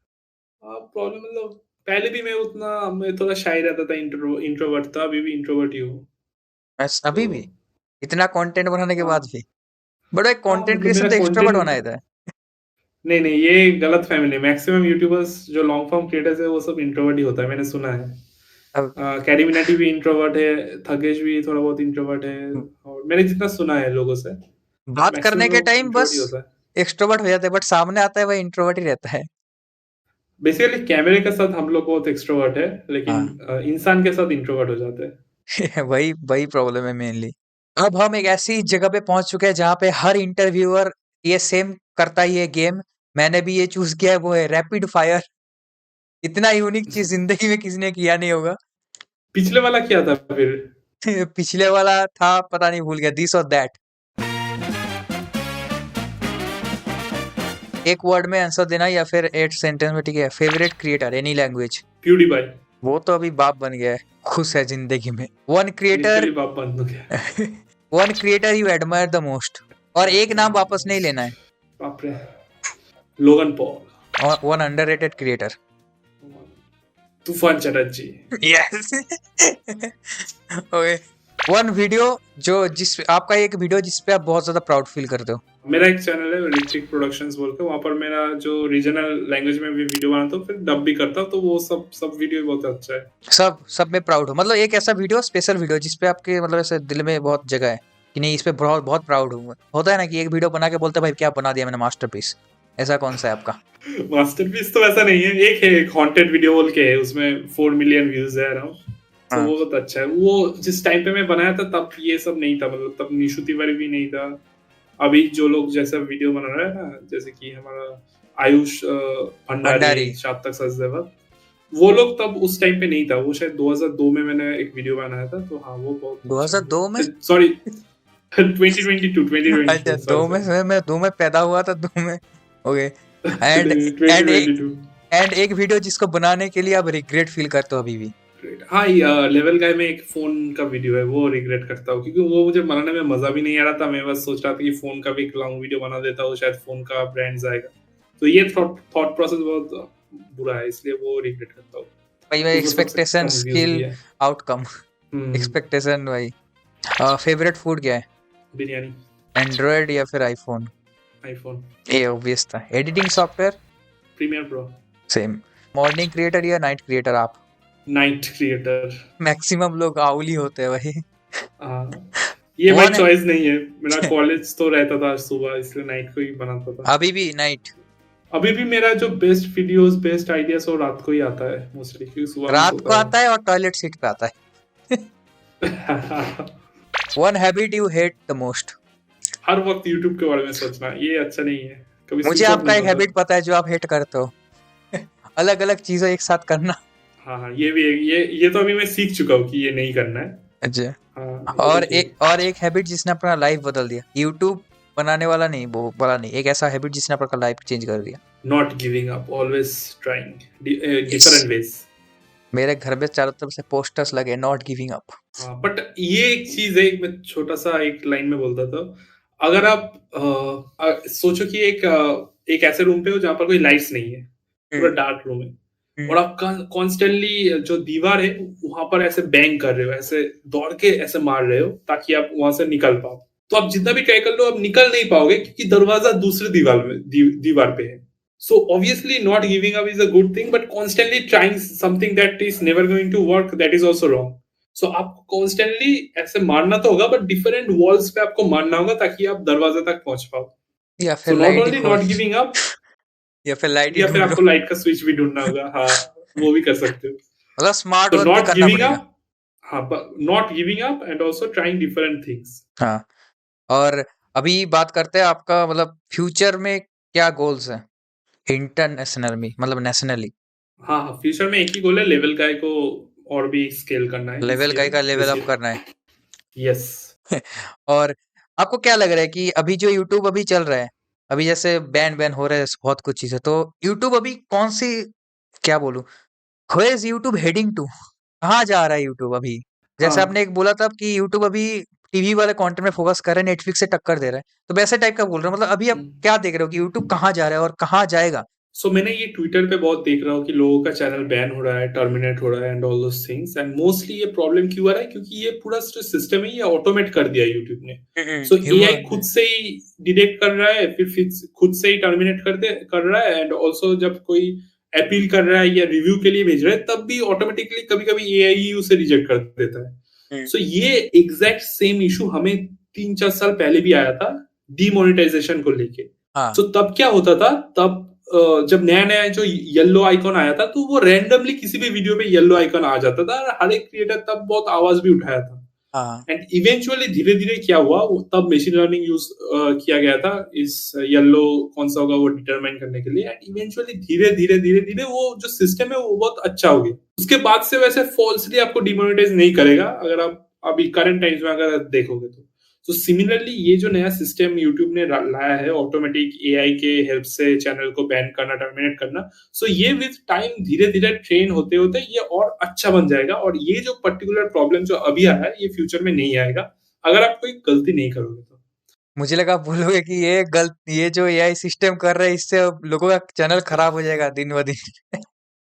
प्रॉब्लम मतलब पहले भी मैं थोड़ा शाय रहता था, इंट्रोवर्ट था, अभी भी इंट्रोवर्ट ही हूँ। बस तो अभी भी इतना कंटेंट बनाने के हाँ। बाद भी, बट एक हाँ, कंटेंट मतलब मेरा क्रिएशन तो एक्सट्रोवर्ट होना कंटेंट, है था। नहीं नहीं, ये गलत फैमिली। मैक्सिमम यूट्यूबर्स जो लॉन्ग फॉर्म क्रिएटर्स है वो सब इंट्रोवर्ट ही होता है, मैंने सुना है। अब कैरी मिनाटी भी इंट्रोवर्ट है, थगेश भी थोड़ा बहुत इंट्रोवर्ट है, और मैंने जितना सुना है लोगों से, बात मैक्सिमम करने के लोग टाइम इंट्रोवर्ट बस ही होता है। एक्सट्रोवर्ट हो जाते हैं, बट सामने आता है वही इंट्रोवर्ट ही रहता है। बेसिकली कैमरे के साथ हम लोग बहुत एक्सट्रोवर्ट है, लेकिन हाँ। इंसान के साथ इंट्रोवर्ट हो जाते हैं। वही वही प्रॉब्लम है मेनली। अब हम एक ऐसी जगह पे पहुंच चुके हैं जहां पे हर इंटरव्यूअर ये सेम करता ही है गेम। मैंने भी ये चूज किया है, वो है रैपिड फायर। इतना यूनिक चीज जिंदगी में किसी ने किया नहीं होगा। पिछले वाला क्या था फिर? पिछले वाला था पता नहीं, भूल गया, दिस और दैट। एक वर्ड में आंसर देना या फिर 8 सेंटेंस में, ठीक है? Favourite creator any language. PewDiePie. वो तो अभी बाप बन गया है, खुश है जिंदगी में। One creator. लिटरली बाप बंद हो गया। One creator you admire the most, और एक नाम वापस नहीं लेना है। बाप रे। Logan Paul. और one underrated creator. Toofan Chatterjee. Yes. Okay. One video जो जिस आपका एक वीडियो जिस पे आप बहुत ज्यादा प्राउड फील करते हो। मेरा एक चैनल है ऋतिक प्रोडक्शंस बोल के, वहां पर मेरा जो रीजनल लैंग्वेज में भी वीडियो बनाता हूँ, फिर डब भी करता हूँ, तो वो सब वीडियो बहुत अच्छा है। सब सब में प्राउड हो, मतलब एक ऐसा वीडियो, स्पेशल वीडियो जिस पे आपके मतलब ऐसे दिल में बहुत जगह है कि नहीं इस पे बहुत बहुत प्राउड हूँ। होता है ना कि एक वीडियो बना के बोलते हैं भाई क्या बना दिया मैंने, मास्टरपीस। ऐसा कौन सा है आपका? मास्टरपीस तो ऐसा नहीं है, एक है, एक हॉन्टेड वीडियो बोल के है, उसमें 4 मिलियन व्यूज है अराउंड। तो हाँ। वो बहुत अच्छा है। वो जिस टाइम पे मैं बनाया था तब ये सब नहीं था, मतलब तब निशु तिवारी भी नहीं था। अभी जो लोग जैसा वीडियो बना रहे हैं ना, जैसे कि हमारा आयुष भंडारी, भंडारी। शाद तक सच देवा, वो लोग तब उस टाइम पे नहीं था, वो शायद 2002 में मैंने एक वीडियो बनाया था, तो हाँ वो बहुत 2002 में? सॉरी 2022 अच्छा, सॉरी सॉरी मैं 2 में पैदा हुआ था, 2 में। ओके। एंड एंड एक 2022। एंड एक वीडियो जिसको बनाने के लिए आप रिग्रेट फील करते हो अभी भी? हाँ, लेवल गाय में एक फोन का वीडियो है, वो रिग्रेट करता हूँ क्योंकि वो मुझे बनाने में मजा भी नहीं आ रहा था। मैं बस सोच रहा था कि फोन का भी एक लॉन्ग वीडियो बना देता हूँ, शायद फोन का ब्रांड आएगा। तो ये थॉट प्रोसेस बहुत बुरा है, इसलिए वो रिग्रेट करता हूँ। भाई भाई, तो वो सबसे एक्सपेक्टेशन कम व्यूज भी स्किल है। आउटकम। एक्सपेक्टेशन भाई। फेवरेट फूड क्या है? बिरयानी। एंड्रॉयड या फिर आईफोन? आईफोन। ये ऑब्वियस था। Editing software? Premiere Pro. Same. Morning creator या नाइट क्रिएटर आप? Night creator. मैक्सिमम लोग आउली होते हैं भाई। हाँ, ये भाई वन है। चॉइस नहीं है, मेरा कॉलेज तो रहता था सुबह, इसलिए नाइट को ही बनाता था। अभी भी नाइट? अभी भी मेरा जो बेस्ट वीडियोस बेस्ट आइडियाज वो रात को ही आता है मोस्टली, क्योंकि सुबह में रात को सोता आता है और टॉयलेट सीट पे आता है। हूँ। One habit you hate the most? हर वक्त यूट्यूब के बारे में सोचना, ये अच्छा नहीं है, कभी मुझे स्विच ऑफ आपका नहीं एक होता। हैबिट पता है जो आप हेट करते हो। अलग अलग चीजें एक साथ करना। हाँ हाँ, ये भी है, ये तो अभी मैं सीख चुका हूँ कि ये नहीं करना है। अच्छा। हाँ, ये तो ठीक है। और एक हैबिट जिसने अपना लाइफ बदल दिया, यूट्यूब बनाने वाला नहीं, वो वाला नहीं, एक ऐसा हैबिट जिसने अपना लाइफ चेंज कर दिया। Not giving up, always trying Yes. Different ways. मेरे घर में चारों तरफ से पोस्टर्स लगे, नॉट गिविंग अप। हाँ, बट ये एक चीज है, मैं छोटा सा एक लाइन में बोलता था। अगर आप सोचो कि एक ऐसे रूम पे हो जहाँ पर कोई लाइट्स नहीं है, पूरा डार्क रूम है, और आप कॉन्स्टेंटली जो दीवार है वहां पर ऐसे बैंग कर रहे हो, ऐसे दौड़ के ऐसे मार रहे हो ताकि आप वहां से निकल पाओ। तो आप जितना भी ट्राई कर लो, आप निकल नहीं पाओगे क्योंकि दरवाजा दूसरी दीवार में दीवार पे है। So obviously not giving up is a good thing, but constantly trying something that is never going to work, that is also wrong. So आपको कॉन्स्टेंटली ऐसे मारना तो होगा, बट डिफरेंट वॉल्स पे आपको मारना होगा ताकि आप दरवाजे तक पहुंच पाओ। या सो फिर नॉट लाइट ही ओनली खोल, नॉट गिविंग अप, या फिर लाइट ही या फिर ढूंढ लो। आपको लाइट का स्विच भी ढूंढना होगा। हाँ, वो भी कर सकते हो। मतलब स्मार्ट तो वर्क भी नॉट करना गिविंग पड़ेगा। अप, हाँ, not giving up and also trying different things. हाँ। और अभी बात करते हैं आपका मतलब फ्यूचर में क्या गोल्स हैं इंटरनेशनल में, मतलब नेशनली? हाँ हाँ, फ्यूचर में एक ही गोल है, लेवल गाय को और भी स्केल करना है लेवल का लेवल अप करना है। यस। और आपको क्या लग रहा है कि अभी जो यूट्यूब अभी चल रहा है, अभी जैसे बैन हो रहे हैं बहुत कुछ चीजें, तो यूट्यूब अभी कौन सी, क्या बोलूं, where is YouTube heading to? कहाँ जा रहा है यूट्यूब अभी? जैसे आपने हाँ। एक बोला था कि यूट्यूब अभी टीवी वाले कंटेंट में फोकस कर रहे हैं, नेटफ्लिक्स से टक्कर दे रहा है, तो वैसे टाइप का बोल रहे हो? मतलब अभी आप क्या देख रहे हो कि यूट्यूब कहाँ जा रहा है और कहाँ जाएगा? सो मैंने ये ट्विटर पे बहुत देख रहा हूँ कि लोगों का चैनल बैन हो रहा है, टर्मिनेट हो रहा है and all those things, and mostly ये प्रॉब्लम क्यों आ रहा है, क्योंकि ये पूरा सिस्टम है ये ऑटोमेट कर दिया यूट्यूब ने। सो एआई खुद से ही डिटेक्ट कर रहा है, फिर खुद से ही टर्मिनेट कर रहा है, एंड ऑल्सो जब कोई अपील कर रहा है या रिव्यू के लिए भेज रहा है, तब भी ऑटोमेटिकली कभी कभी एआई ही उसे रिजेक्ट कर देता है। सो ये एग्जैक्ट सेम इशू हमें 3-4 साल पहले भी आया था डीमोनेटाइजेशन को लेके। सो तब क्या होता था, तब जब नया नया जो येलो आइकॉन आया था, तो वो रैंडमली किसी भी वीडियो पे येलो आइकॉन आ जाता था, और हर एक क्रिएटर तब बहुत आवाज भी उठाया था। एंड इवेंचुअली धीरे धीरे क्या हुआ, तब मशीन लर्निंग यूज किया गया था इस येलो कौन सा होगा वो डिटरमाइन करने के लिए, एंड इवेंचुअली धीरे धीरे धीरे धीरे वो जो सिस्टम है वो बहुत अच्छा हो गया। उसके बाद से वैसे फॉल्सली आपको डिमोनेटाइज नहीं करेगा, अगर आप अभी करंट टाइम्स में अगर देखोगे तो। तो सिमिलरली ये जो नया सिस्टम यूट्यूब ने लाया है, ऑटोमेटिक एआई के हेल्प से चैनल को बैन करना, टर्मिनेट करना, सो ये विद टाइम धीरे धीरे ट्रेन होते होते ये और अच्छा बन जाएगा, और ये जो पर्टिकुलर प्रॉब्लम जो अभी आया है ये फ्यूचर में नहीं आएगा अगर आप कोई गलती नहीं करोगे तो। मुझे लगा आप बोलोगे कि ये जो एआई सिस्टम कर रहा है इससे अब लोगों का चैनल खराब हो जाएगा दिन ब दिन।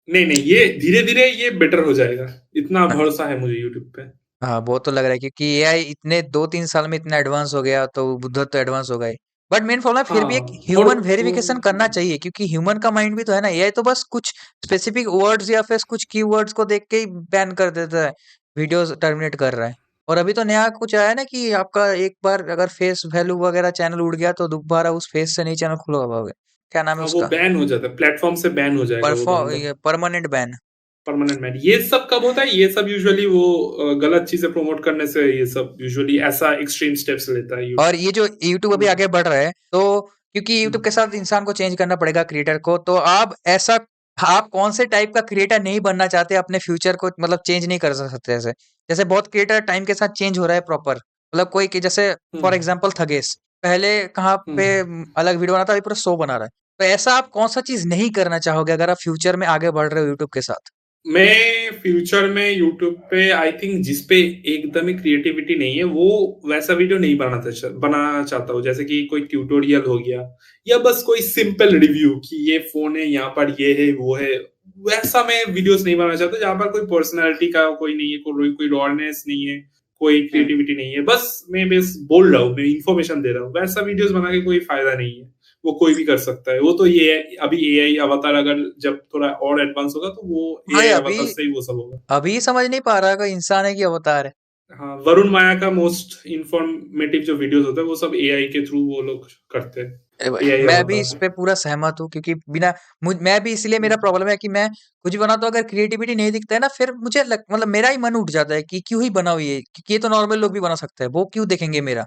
नहीं, ये धीरे धीरे ये बेटर हो जाएगा, इतना भरोसा है मुझे यूट्यूब पे। हाँ, वो तो लग रहा है क्योंकि एआई इतने 2-3 साल में इतना एडवांस हो गया, तो उधर तो एडवांस होगा ही। बट मेन प्रॉब्लम फिर भी एक हाँ, और ह्यूमन वेरिफिकेशन करना चाहिए, क्योंकि ह्यूमन का माइंड भी तो है ना। एआई तो बस कुछ स्पेसिफिक वर्ड्स या फिर कुछ कीवर्ड्स को देख के ही बैन कर देता है, वीडियोस टर्मिनेट कर रहा है। और अभी तो नया कुछ आया ना कि आपका एक बार अगर फेस वैल्यू वगैरह चैनल उड़ गया तो दोबारा उस फेस से नहीं चैनल खुल पाओगे। क्या नाम है हाँ, वो उसका? बैन हो जाता है, प्लेटफॉर्म से बैन हो जाएगा वो बंदा। Permanent ban. Permanent ban. ये सब कब होता है, ये सब यूजुअली वो गलत चीजें प्रमोट करने से, ये सब यूजुअली ऐसा एक्सट्रीम स्टेप्स लेता है और ये जो यूट्यूब अभी आगे बढ़ रहा है, तो क्योंकि यूट्यूब के हम्म। साथ इंसान को चेंज करना पड़ेगा, क्रिएटर को, तो आप ऐसा आप कौन से टाइप का क्रिएटर नहीं बनना चाहते, अपने फ्यूचर को मतलब चेंज नहीं कर सकते? जैसे जैसे बहुत क्रिएटर टाइम के साथ चेंज हो रहा है प्रॉपर, मतलब कोई कि जैसे फॉर हम्म एग्जांपल थगेस, पहले कहाँ पे हम्म अलग वीडियो बनाता, अभी पूरा शो बना रहा है। तो ऐसा आप कौन सा चीज नहीं करना चाहोगे अगर आप फ्यूचर में आगे बढ़ रहे हो यूट्यूब के साथ? मैं फ्यूचर में यूट्यूब पे आई थिंक जिस पे एकदम ही क्रिएटिविटी नहीं है वो वैसा वीडियो नहीं बनाना चाहता हूँ, जैसे कि कोई ट्यूटोरियल हो गया या बस कोई सिंपल रिव्यू कि ये फोन है, यहाँ पर ये है वो है। वैसा मैं वीडियोस नहीं बनाना चाहता जहाँ पर कोई पर्सनालिटी का कोई नहीं है, कोई रॉनेस नहीं है, कोई हम्म। क्रिएटिविटी नहीं है। मैं बस बोल रहा हूँ, मैं इंफॉर्मेशन दे रहा हूँ। वैसा वीडियोस बना के कोई फायदा नहीं है। वो कोई भी कर सकता है। वो तो ये अभी एआई अवतार अगर जब थोड़ा और एडवांस होगा तो वो भाई एआई अभी अवतार से ही वो सब होगा। अभी समझ नहीं पा रहा कोई इंसान है कि अवतार है। हाँ, वरुण माया का मोस्ट इंफॉर्मेटिव जो वीडियोस होते हैं वो सब एआई के थ्रू वो लोग करते हैं। अरे भाई एआई मैं भी अवतार इस है। पे पूरा सहमत हूँ, क्योंकि बिना मैं भी इसलिए मेरा हम्म, प्रॉब्लम है कि मैं कुछ भी बनाता हूँ, अगर क्रिएटिविटी नहीं दिखता है ना, फिर मुझे मतलब मेरा ही मन उठ जाता है कि क्यों ही बनाओ ये, क्योंकि ये तो नॉर्मल लोग भी बना सकते हैं, वो क्यों देखेंगे मेरा।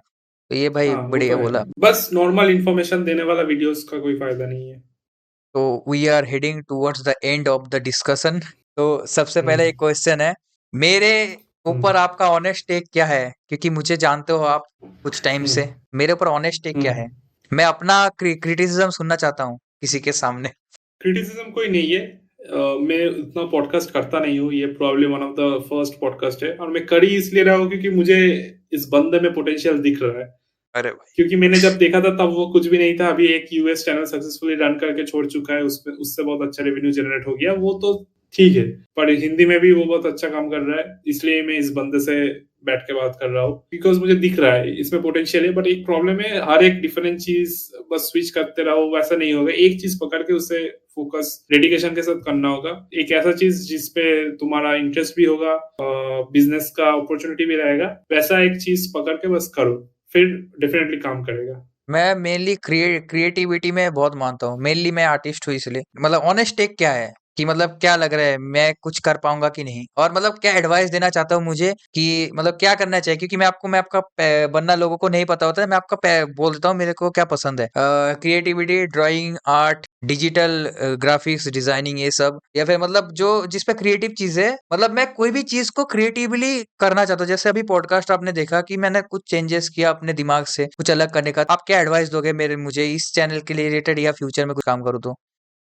तो ये भाई हाँ वो तो बढ़िया है। बोला। बस नॉर्मल इंफॉर्मेशन देने वाला वीडियोस का कोई फायदा नहीं है। तो we are heading towards the end of the discussion. तो सबसे हम्म पहले एक क्वेश्चन है मेरे ऊपर, हम्म आपका ऑनेस्ट टेक क्या है? क्योंकि मुझे जानते हो आप कुछ टाइम हम्म से, मेरे ऊपर ऑनेस्ट टेक क्या है? हम्म मैं अपना क्रिटिसिज्म सुनना चाहता हूँ किसी के सामने। क्रिटिसिज्म कोई नहीं है। मैं उतना पॉडकास्ट करता नहीं हूँ। ये probably one of the first podcast है और मैं कर ही इसलिए रहा हूँ क्योंकि मुझे इस बंदे में पोटेंशियल दिख रहा है। अरे भाई। क्योंकि मैंने जब देखा था तब वो कुछ भी नहीं था। अभी एक यूएस चैनल सक्सेसफुली रन करके छोड़ चुका है, उसमें उससे बहुत अच्छा रेवेन्यू जनरेट हो गया। वो तो ठीक है, पर हिंदी में भी वो बहुत अच्छा काम कर रहा है। इसलिए मैं इस बंदे से बैठ के बात कर रहा हूँ बिकॉज मुझे दिख रहा है इसमें पोटेंशियल है। बट एक प्रॉब्लम है, हर एक डिफरेंट चीज बस स्विच करते रहो वैसा नहीं होगा। एक चीज पकड़ के उसे फोकस डेडिकेशन के साथ करना होगा। एक ऐसा चीज जिसपे तुम्हारा इंटरेस्ट भी होगा, बिजनेस का अपॉर्चुनिटी भी रहेगा, वैसा एक चीज पकड़ के बस करो, फिर डेफिनेटली काम करेगा। मैं मेनली क्रिएटिविटी में बहुत मानता हूँ, मेनली मैं आर्टिस्ट हूँ इसलिए। मतलब ऑनेस्ट टेक क्या है कि मतलब क्या लग रहा है मैं कुछ कर पाऊंगा कि नहीं, और मतलब क्या एडवाइस देना चाहता हूँ मुझे कि मतलब क्या करना चाहिए, क्योंकि मैं आपका बनना लोगों को नहीं पता होता है। मैं आपका बोल देता हूँ मेरे को क्या पसंद है, creativity, drawing, art, digital graphics, designing, ये सब, या फिर मतलब जो जिस पे क्रिएटिव चीज है, मतलब मैं कोई भी चीज को क्रिएटिवली करना चाहता हूँ। जैसे अभी पॉडकास्ट आपने देखा कि मैंने कुछ चेंजेस किया अपने दिमाग से, कुछ अलग करने का। आप क्या एडवाइस दोगे मेरे मुझे इस चैनल के लिए रिलेटेड, या फ्यूचर में कुछ काम करूँ तो?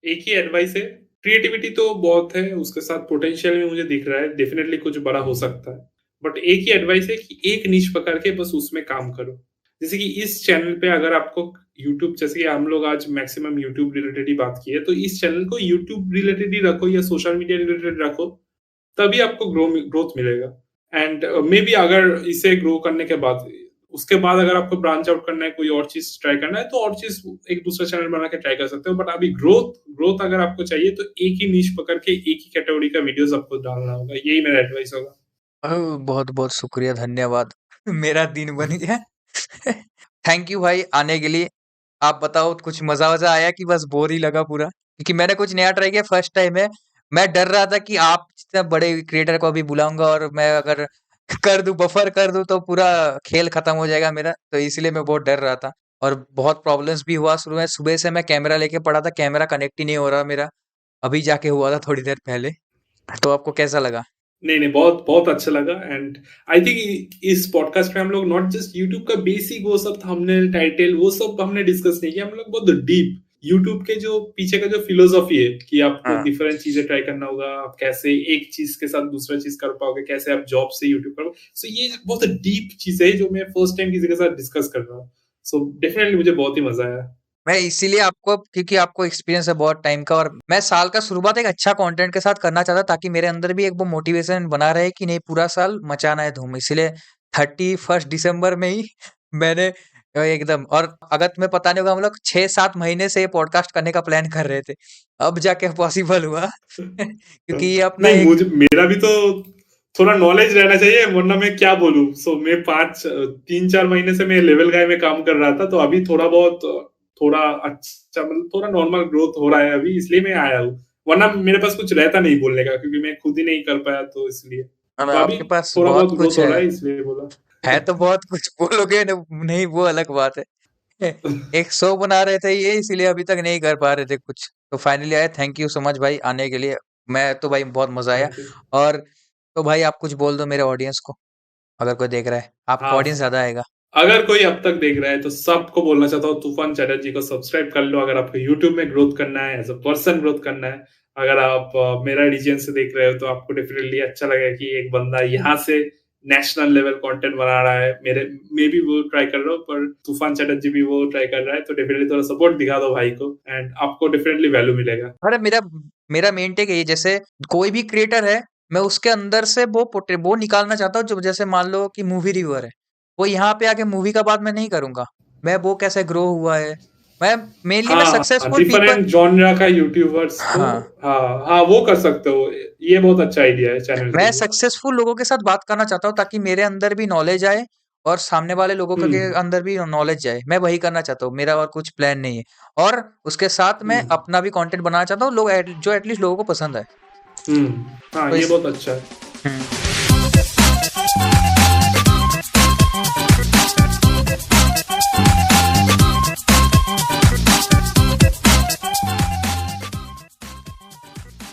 एक ही एडवाइस है, क्रिएटिविटी तो बहुत है, उसके साथ पोटेंशियल भी मुझे दिख रहा है, डेफिनेटली कुछ बड़ा हो सकता है। बट एक ही एडवाइस है कि एक निश पकड़ के बस उसमें काम करो। जैसे कि इस चैनल पे अगर आपको यूट्यूब, जैसे कि हम लोग आज मैक्सिमम यूट्यूब रिलेटेड ही बात की है, तो इस चैनल को यूट्यूब रिलेटेड ही रखो या सोशल मीडिया रिलेटेड रखो, तभी आपको ग्रोथ मिलेगा। एंड मे बी अगर इसे ग्रो करने के बाद, उसके बाद अगर आपको ब्रांच आउट करना है, कोई और चीज ट्राई करना है, तो और चीज एक दूसरा चैनल बना के ट्राई कर सकते हो। बट अभी ग्रोथ ग्रोथ अगर आपको चाहिए तो एक ही नीश पकड़ के एक ही कैटेगरी का वीडियोस आपको डालना होगा। यही मेरा एडवाइस होगा। बहुत बहुत शुक्रिया, धन्यवाद। मेरा दिन बन गया। थैंक यू भाई आने के लिए। आप बताओ कुछ मजा वजा आया कि बस बोर ही लगा पूरा? क्योंकि मैंने कुछ नया ट्राई किया, फर्स्ट टाइम है। मैं डर रहा था कि आप जितने बड़े क्रिएटर को अभी बुलाऊंगा और मैं अगर कर दूं, बफर कर दूं, तो पूरा खेल खत्म हो जाएगा मेरा। तो इसलिए मैं बहुत डर रहा था, और बहुत प्रॉब्लम्स भी हुआ शुरू में। सुबह से मैं कैमरा लेके पड़ा था, कैमरा कनेक्ट ही नहीं हो रहा मेरा। अभी जाके हुआ था थोड़ी देर पहले। तो आपको कैसा लगा? नहीं नहीं, बहुत बहुत अच्छा लगा। एंड आई थिंक इस पॉडकास्ट में हम लोग नॉट जस्ट यूट्यूब का बेसिक वो सब थंबनेल टाइटल वो सब हमने डिस्कस नहीं किया। हम लोग बहुत डीप यूट्यूब के जो पीछे का जो फिलोसॉफी है कि आपको हाँ। डिफरेंट चीजें ट्राई करना होगा, आप कैसे एक चीज के साथ दूसरा चीज कर पाओगे, कैसे आप जॉब से यूट्यूब करोगे। सो ये बहुत डीप चीज है जो मैं फर्स्ट टाइम किसी के साथ डिस्कस कर रहा हूँ। सो डेफिनेटली मुझे बहुत ही मजा आया। मैं इसीलिए आपको, क्योंकि आपको एक्सपीरियंस है बहुत टाइम का, और मैं साल का शुरुआत एक अच्छा कंटेंट के साथ करना चाहता, ताकि मेरे अंदर भी एक वो मोटिवेशन बना रहे कि नहीं पूरा साल मचाना है धूम। इसलिए 31 दिसंबर में ही मैंने एकदम, और अगर तुम्हें पता नहीं होगा, हम लोग 6-7 महीने से ये पॉडकास्ट करने का प्लान कर रहे थे, अब जाके पॉसिबल हुआ। क्योंकि ये अपना नहीं, एक, मुझे मेरा भी तो थोड़ा नॉलेज रहना चाहिए, वरना मैं क्या बोलूं। मैं 3-4 महीने से मैं लेवल गाय में काम कर रहा था, तो अभी थोड़ा बहुत, थोड़ा अच्छा मतलब थोड़ा नॉर्मल ग्रोथ हो रहा है अभी, इसलिए मैं आया हूँ। वरना मेरे पास कुछ रहता नहीं बोलने का, क्योंकि मैं खुद ही नहीं कर पाया, तो इसलिए तो अभी आपके पास थोड़ा बहुत बहुत कुछ ग्रोथ हो है। रहा है, इसलिए बोला। है तो बहुत कुछ, बोलोगे नहीं वो अलग बात है। एक शो बना रहे थे ये, इसीलिए अभी तक नहीं कर पा रहे थे कुछ, तो फाइनली आए। थैंक यू सो मच भाई आने के लिए, मैं तो भाई बहुत मजा आया। Thank you. और तो भाई आप कुछ बोल दो मेरे ऑडियंस को, अगर कोई देख रहा है, आपका हाँ, ऑडियंस ज्यादा आएगा। अगर कोई अब तक देख रहा है तो सबको बोलना चाहता हूँ तूफान चैटर्जी को सब्सक्राइब कर लो, अगर आपको यूट्यूब में ग्रोथ करना है, एज अ पर्सन ग्रोथ करना है। अगर आप मेरा रीजन से देख रहे हो तो आपको डेफिनेटली अच्छा लगेगा कि एक बंदा यहाँ से नेशनल लेवल कंटेंट बना रहा है। मेरे मैं भी वो ट्राई कर रहा हूँ, पर तूफान चैटर्जी भी वो ट्राई कर रहा है, तो डेफिनेटली थोड़ा सपोर्ट दिखा दो भाई को, एंड आपको डेफिनेटली वैल्यू मिलेगा। अरे मेरा मेरा मेन टेक है, जैसे कोई भी क्रिएटर है, मैं उसके अंदर से वो निकालना चाहता हूँ, जो जैसे मान लो कि मूवी रिव्यूअर है, वो यहाँ पे आके मूवी का बात मैं नहीं करूंगा, मैं वो कैसे ग्रो हुआ है, मैं हाँ, सक्सेसफुल पीपल। डिफरेंट जॉनरा का यूट्यूबर्स को। हाँ, हाँ हाँ, वो कर सकते हो। ये बहुत अच्छा आइडिया है चैनल के मैं लिए। सक्सेसफुल लोगों के साथ बात करना चाहता हूँ, ताकि मेरे अंदर भी नॉलेज आए और सामने वाले लोगों के हम्म अंदर भी नॉलेज जाए। मैं वही करना चाहता हूँ, मेरा और कुछ प्लान नहीं है। और उसके साथ मैं हम्म अपना भी कंटेंट बनाना चाहता हूँ, जो एटलीस्ट लोगों को पसंद आए। हाँ, तो ये इस बहुत अच्छा है। हम्म